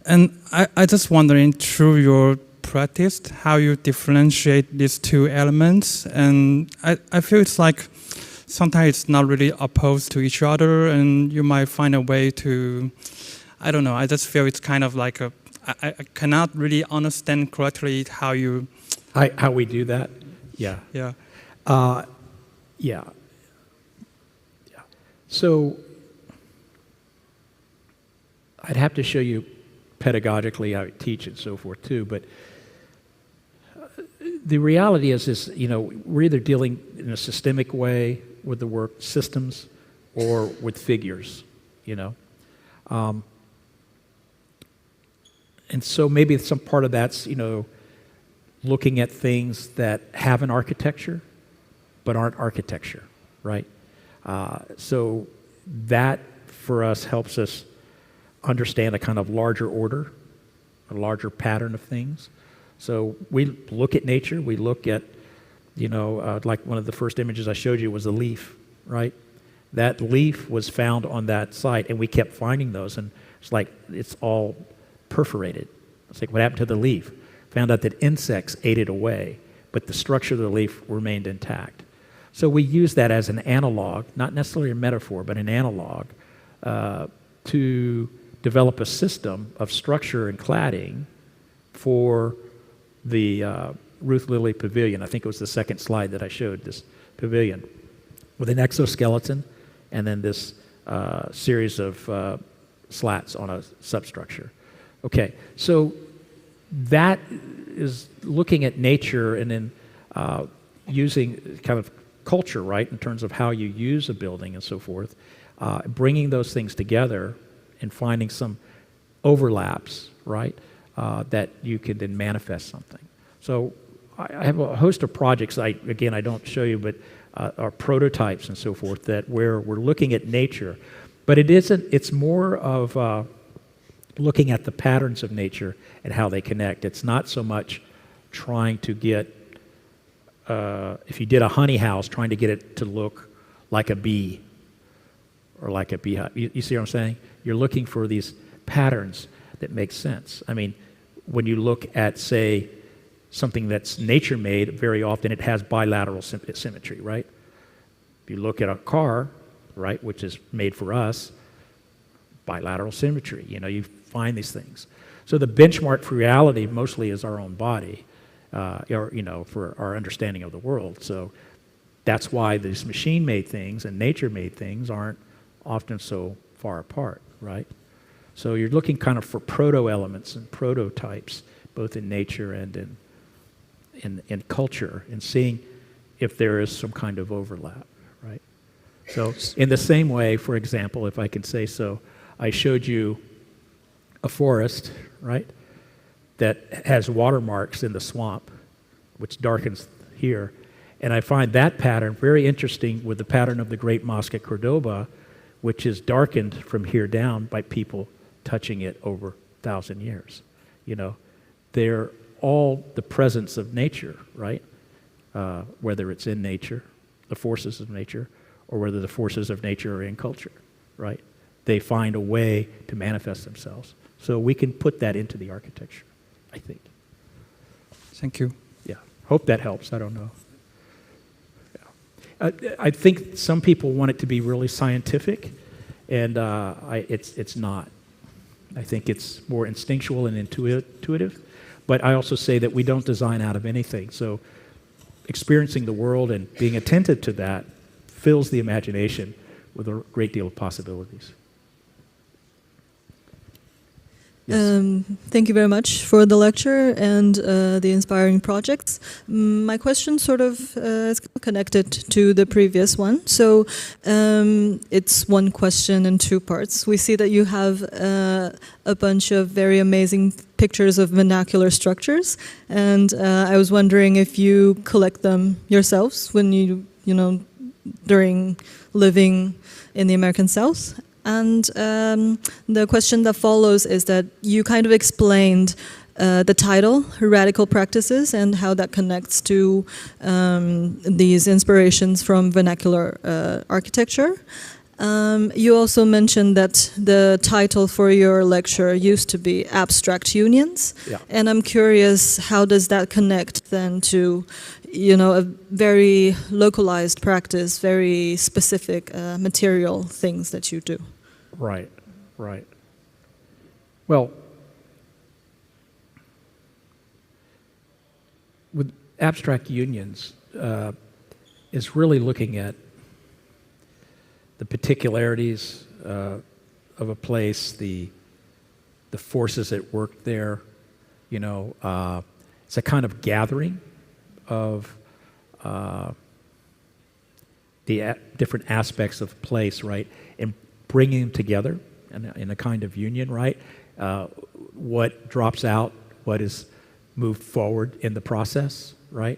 F: And I just wondering, through your practice, how you differentiate these two elements. And I feel it's like sometimes it's not really opposed to each other, and you might find a way to, I don't know, I just feel it's kind of like I cannot really understand correctly how you...
A: How we do that? Yeah.
F: Yeah.
A: Yeah. So I'd have to show you pedagogically how I teach and so forth too, but the reality is we're either dealing in a systemic way with the work systems or with figures, and so maybe some part of that's, looking at things that have an architecture but aren't architecture, right? So that, for us, helps us understand a kind of larger order, a larger pattern of things. So we look at nature, we look at, like one of the first images I showed you was a leaf, right? That leaf was found on that site, and we kept finding those, and it's all perforated. It's like, what happened to the leaf? Found out that insects ate it away, but the structure of the leaf remained intact. So we use that as an analog, not necessarily a metaphor, but an analog to develop a system of structure and cladding for the Ruth Lilly Pavilion. I think it was the second slide that I showed, this pavilion, with an exoskeleton and then this series of slats on a substructure. Okay, so that is looking at nature and then using kind of culture, right, in terms of how you use a building and so forth, bringing those things together and finding some overlaps, right, that you can then manifest something. So I have a host of projects, I don't show you, but are prototypes and so forth, that where we're looking at nature. But it's more of looking at the patterns of nature and how they connect. It's not so much trying to get, if you did a honey house, trying to get it to look like a bee or like a beehive. You see what I'm saying? You're looking for these patterns that make sense. I mean, when you look at, say, something that's nature-made, very often it has bilateral symmetry, right? If you look at a car, right, which is made for us, bilateral symmetry. You find these things. So the benchmark for reality mostly is our own body, or for our understanding of the world. So that's why these machine-made things and nature-made things aren't often so far apart, right? So you're looking kind of for proto-elements and prototypes, both in nature and in culture, and seeing if there is some kind of overlap, right? So in the same way, for example, if I can say so, I showed you a forest, right, that has watermarks in the swamp, which darkens here. And I find that pattern very interesting with the pattern of the Great Mosque at Cordoba, which is darkened from here down by people touching it over 1,000 years. They're all the presence of nature, right? Whether it's in nature, the forces of nature, or whether the forces of nature are in culture, right? They find a way to manifest themselves. So we can put that into the architecture, I think.
F: Thank you.
A: Yeah. Hope that helps. I don't know. Yeah. I think some people want it to be really scientific, and it's not. I think it's more instinctual and intuitive. But I also say that we don't design out of anything. So experiencing the world and being attentive to that fills the imagination with a great deal of possibilities. Yes.
G: Thank you very much for the lecture and the inspiring projects. My question sort of is connected to the previous one. So it's one question in two parts. We see that you have a bunch of very amazing pictures of vernacular structures, and I was wondering if you collect them yourselves when during living in the American South. And the question that follows is that you kind of explained the title, Radical Practices, and how that connects to these inspirations from vernacular architecture. You also mentioned that the title for your lecture used to be Abstract Unions.
A: Yeah.
G: And I'm curious, how does that connect then to a very localized practice, very specific material things that you do?
A: Right, right. Well, with abstract unions, is really looking at the particularities of a place, the forces at work there. It's a kind of gathering of the different aspects of place, right, and bringing them together in a kind of union, right? What drops out, what is moved forward in the process, right?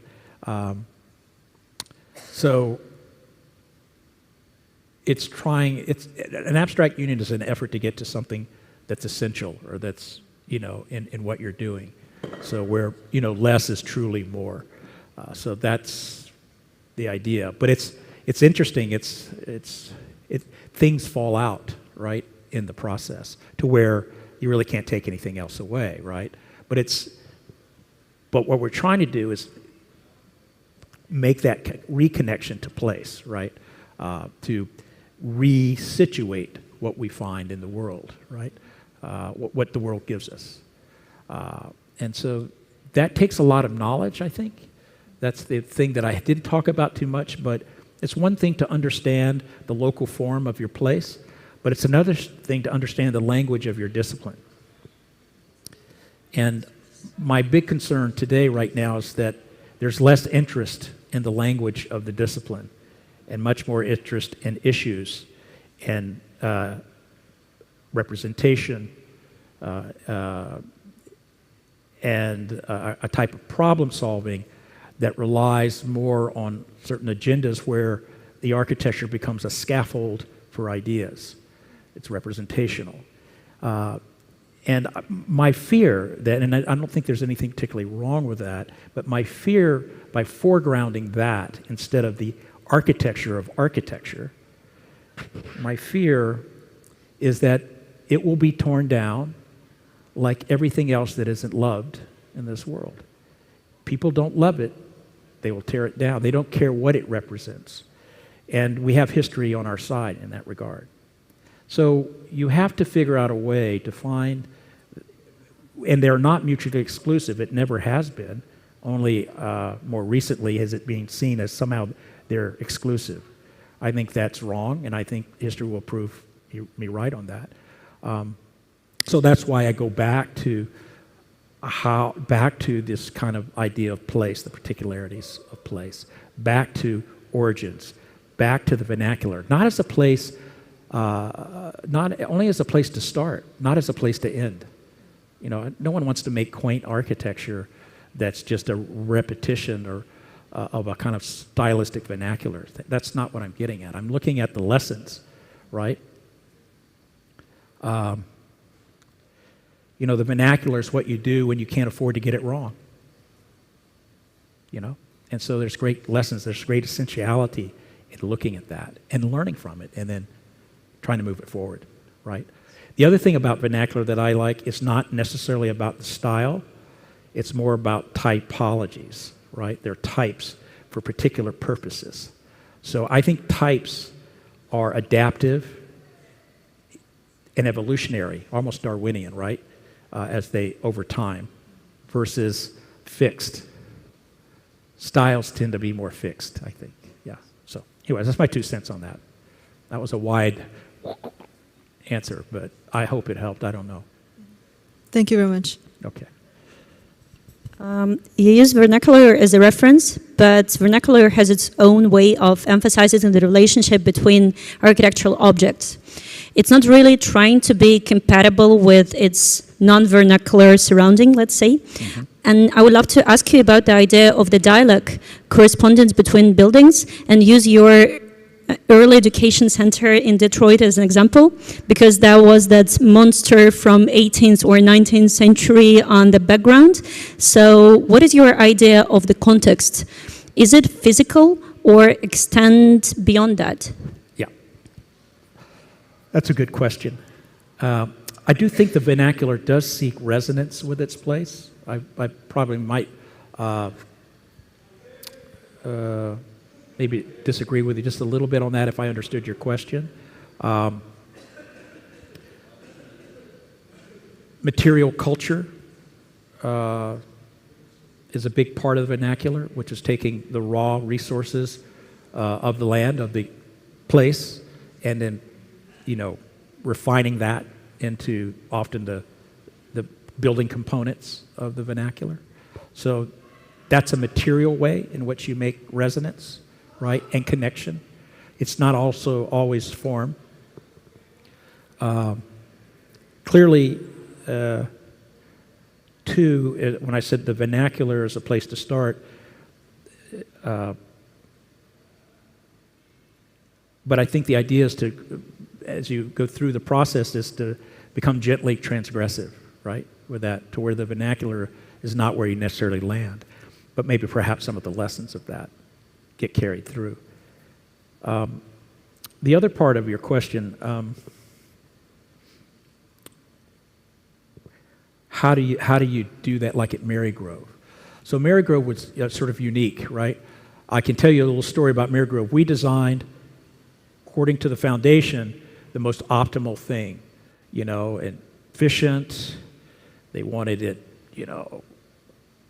A: So an abstract union is an effort to get to something that's essential, or that's, in what you're doing. So where, less is truly more. So that's the idea. But it's interesting. Things fall out, right, in the process to where you really can't take anything else away, right? But what we're trying to do is make that reconnection to place, right? To resituate what we find in the world, right? What the world gives us. And so that takes a lot of knowledge, I think. That's the thing that I didn't talk about too much, but it's one thing to understand the local form of your place, but it's another thing to understand the language of your discipline. And my big concern today, right now, is that there's less interest in the language of the discipline and much more interest in issues and representation and a type of problem solving that relies more on certain agendas where the architecture becomes a scaffold for ideas. It's representational. And my fear that, and I don't think there's anything particularly wrong with that, but my fear by foregrounding that instead of the architecture of architecture, my fear is that it will be torn down like everything else that isn't loved in this world. People don't love it. They will tear it down. They don't care what it represents. And we have history on our side in that regard. So you have to figure out a way to find, and they're not mutually exclusive. It never has been. Only more recently is it being seen as somehow they're exclusive. I think that's wrong, and I think history will prove me right on that. So that's why I go back to this kind of idea of place, the particularities of place, back to origins, back to the vernacular, not as a place, not only as a place to start, not as a place to end. You know, no one wants to make quaint architecture that's just a repetition or of a kind of stylistic vernacular. That's not what I'm getting at. I'm looking at the lessons, right? You know, the vernacular is what you do when you can't afford to get it wrong. You know? And so there's great lessons, there's great essentiality in looking at that and learning from it and then trying to move it forward, right? The other thing about vernacular that I like is not necessarily about the style, it's more about typologies, right? They're types for particular purposes. So I think types are adaptive and evolutionary, almost Darwinian, right? As they, over time, versus fixed. Styles tend to be more fixed, I think. Yeah. So, anyways, that's my 2 cents on that. That was a wide answer, but I hope it helped. I don't know.
G: Thank you very much.
A: Okay.
H: You use vernacular as a reference, but vernacular has its own way of emphasizing the relationship between architectural objects. It's not really trying to be compatible with its non-vernacular surrounding, let's say. Mm-hmm. And I would love to ask you about the idea of the dialogue correspondence between buildings and use your early education center in Detroit as an example, because there was that monster from 18th or 19th century on the background. So what is your idea of the context? Is it physical or extend beyond that?
A: Yeah, that's a good question. I do think the vernacular does seek resonance with its place. I probably might maybe disagree with you just a little bit on that if I understood your question. Material culture is a big part of the vernacular, which is taking the raw resources of the land, of the place, and then, you know, refining that into often the building components of the vernacular. So that's a material way in which you make resonance, right, and connection. It's not also always form. Clearly, too, when I said the vernacular is a place to start, but I think the idea is to, as you go through the process, is to become gently transgressive, right, with that, to where the vernacular is not where you necessarily land, but maybe perhaps some of the lessons of that get carried through. The other part of your question, how do you do that like at Marygrove? So Marygrove was sort of unique, right? I can tell you a little story about Marygrove. We designed, according to the foundation, the most optimal thing, you know, and efficient. They wanted it, you know,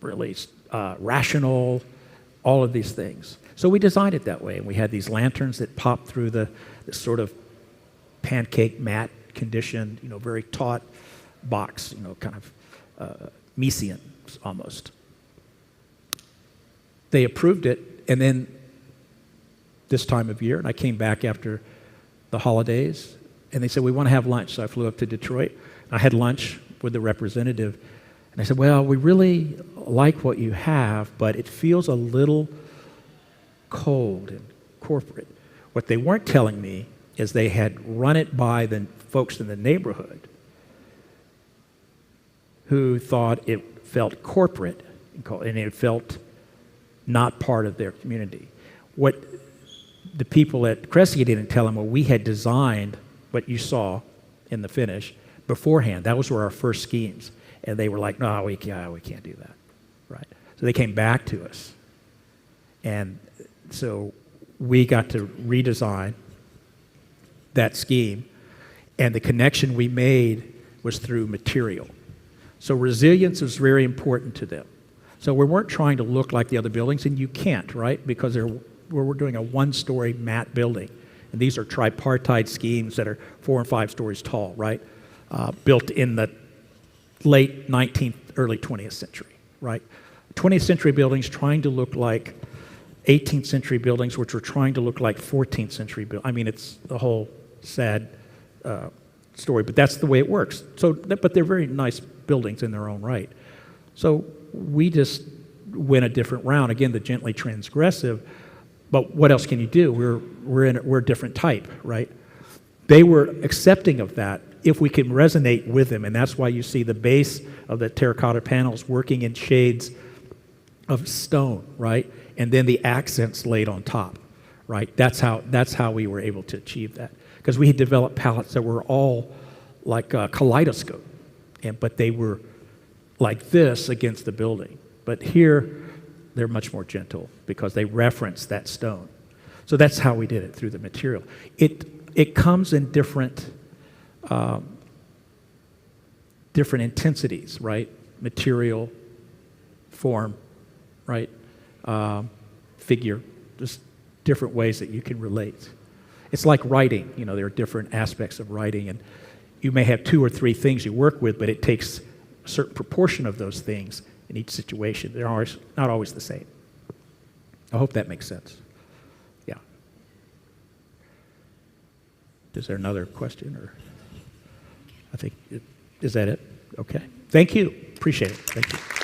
A: really rational, all of these things. So we designed it that way, and we had these lanterns that popped through the sort of pancake mat condition, you know, very taut box, you know, kind of Miesian almost. They approved it, and then this time of year, and I came back after the holidays, and they said, we want to have lunch. So I flew up to Detroit. I had lunch with the representative, and I said, well, we really like what you have, but it feels a little cold and corporate. What they weren't telling me is they had run it by the folks in the neighborhood who thought it felt corporate and it felt not part of their community. What the people at Cressy didn't tell them, well, we had designed what you saw in the finish beforehand. That was were our first schemes. And they were like, no, we can't do that, right? So they came back to us. And so we got to redesign that scheme. And the connection we made was through material. So resilience is very important to them. So we weren't trying to look like the other buildings, and you can't, right? Because we're doing a one-story mat building. And these are tripartite schemes that are 4 and 5 stories tall, right? Built in the late 19th, early 20th century, right? 20th century buildings trying to look like 18th century buildings, which were trying to look like 14th century buildings. I mean, it's a whole sad story, but that's the way it works. So, but they're very nice buildings in their own right. So we just went a different route. Again, the gently transgressive. But what else can you do? We're a different type, right? They were accepting of that if we can resonate with them, and that's why you see the base of the terracotta panels working in shades of stone, right? And then the accents laid on top, right? That's how we were able to achieve that, because we had developed palettes that were all like a kaleidoscope, but they were like this against the building. But here, they're much more gentle because they reference that stone. So that's how we did it, through the material. It comes in different intensities, right? Material, form, right? Figure, just different ways that you can relate. It's like writing. You know, there are different aspects of writing, and you may have 2 or 3 things you work with, but it takes a certain proportion of those things in each situation. They're not always the same. I hope that makes sense. Yeah. Is there another question, or I think is that it? Okay. Thank you. Appreciate it. Thank you.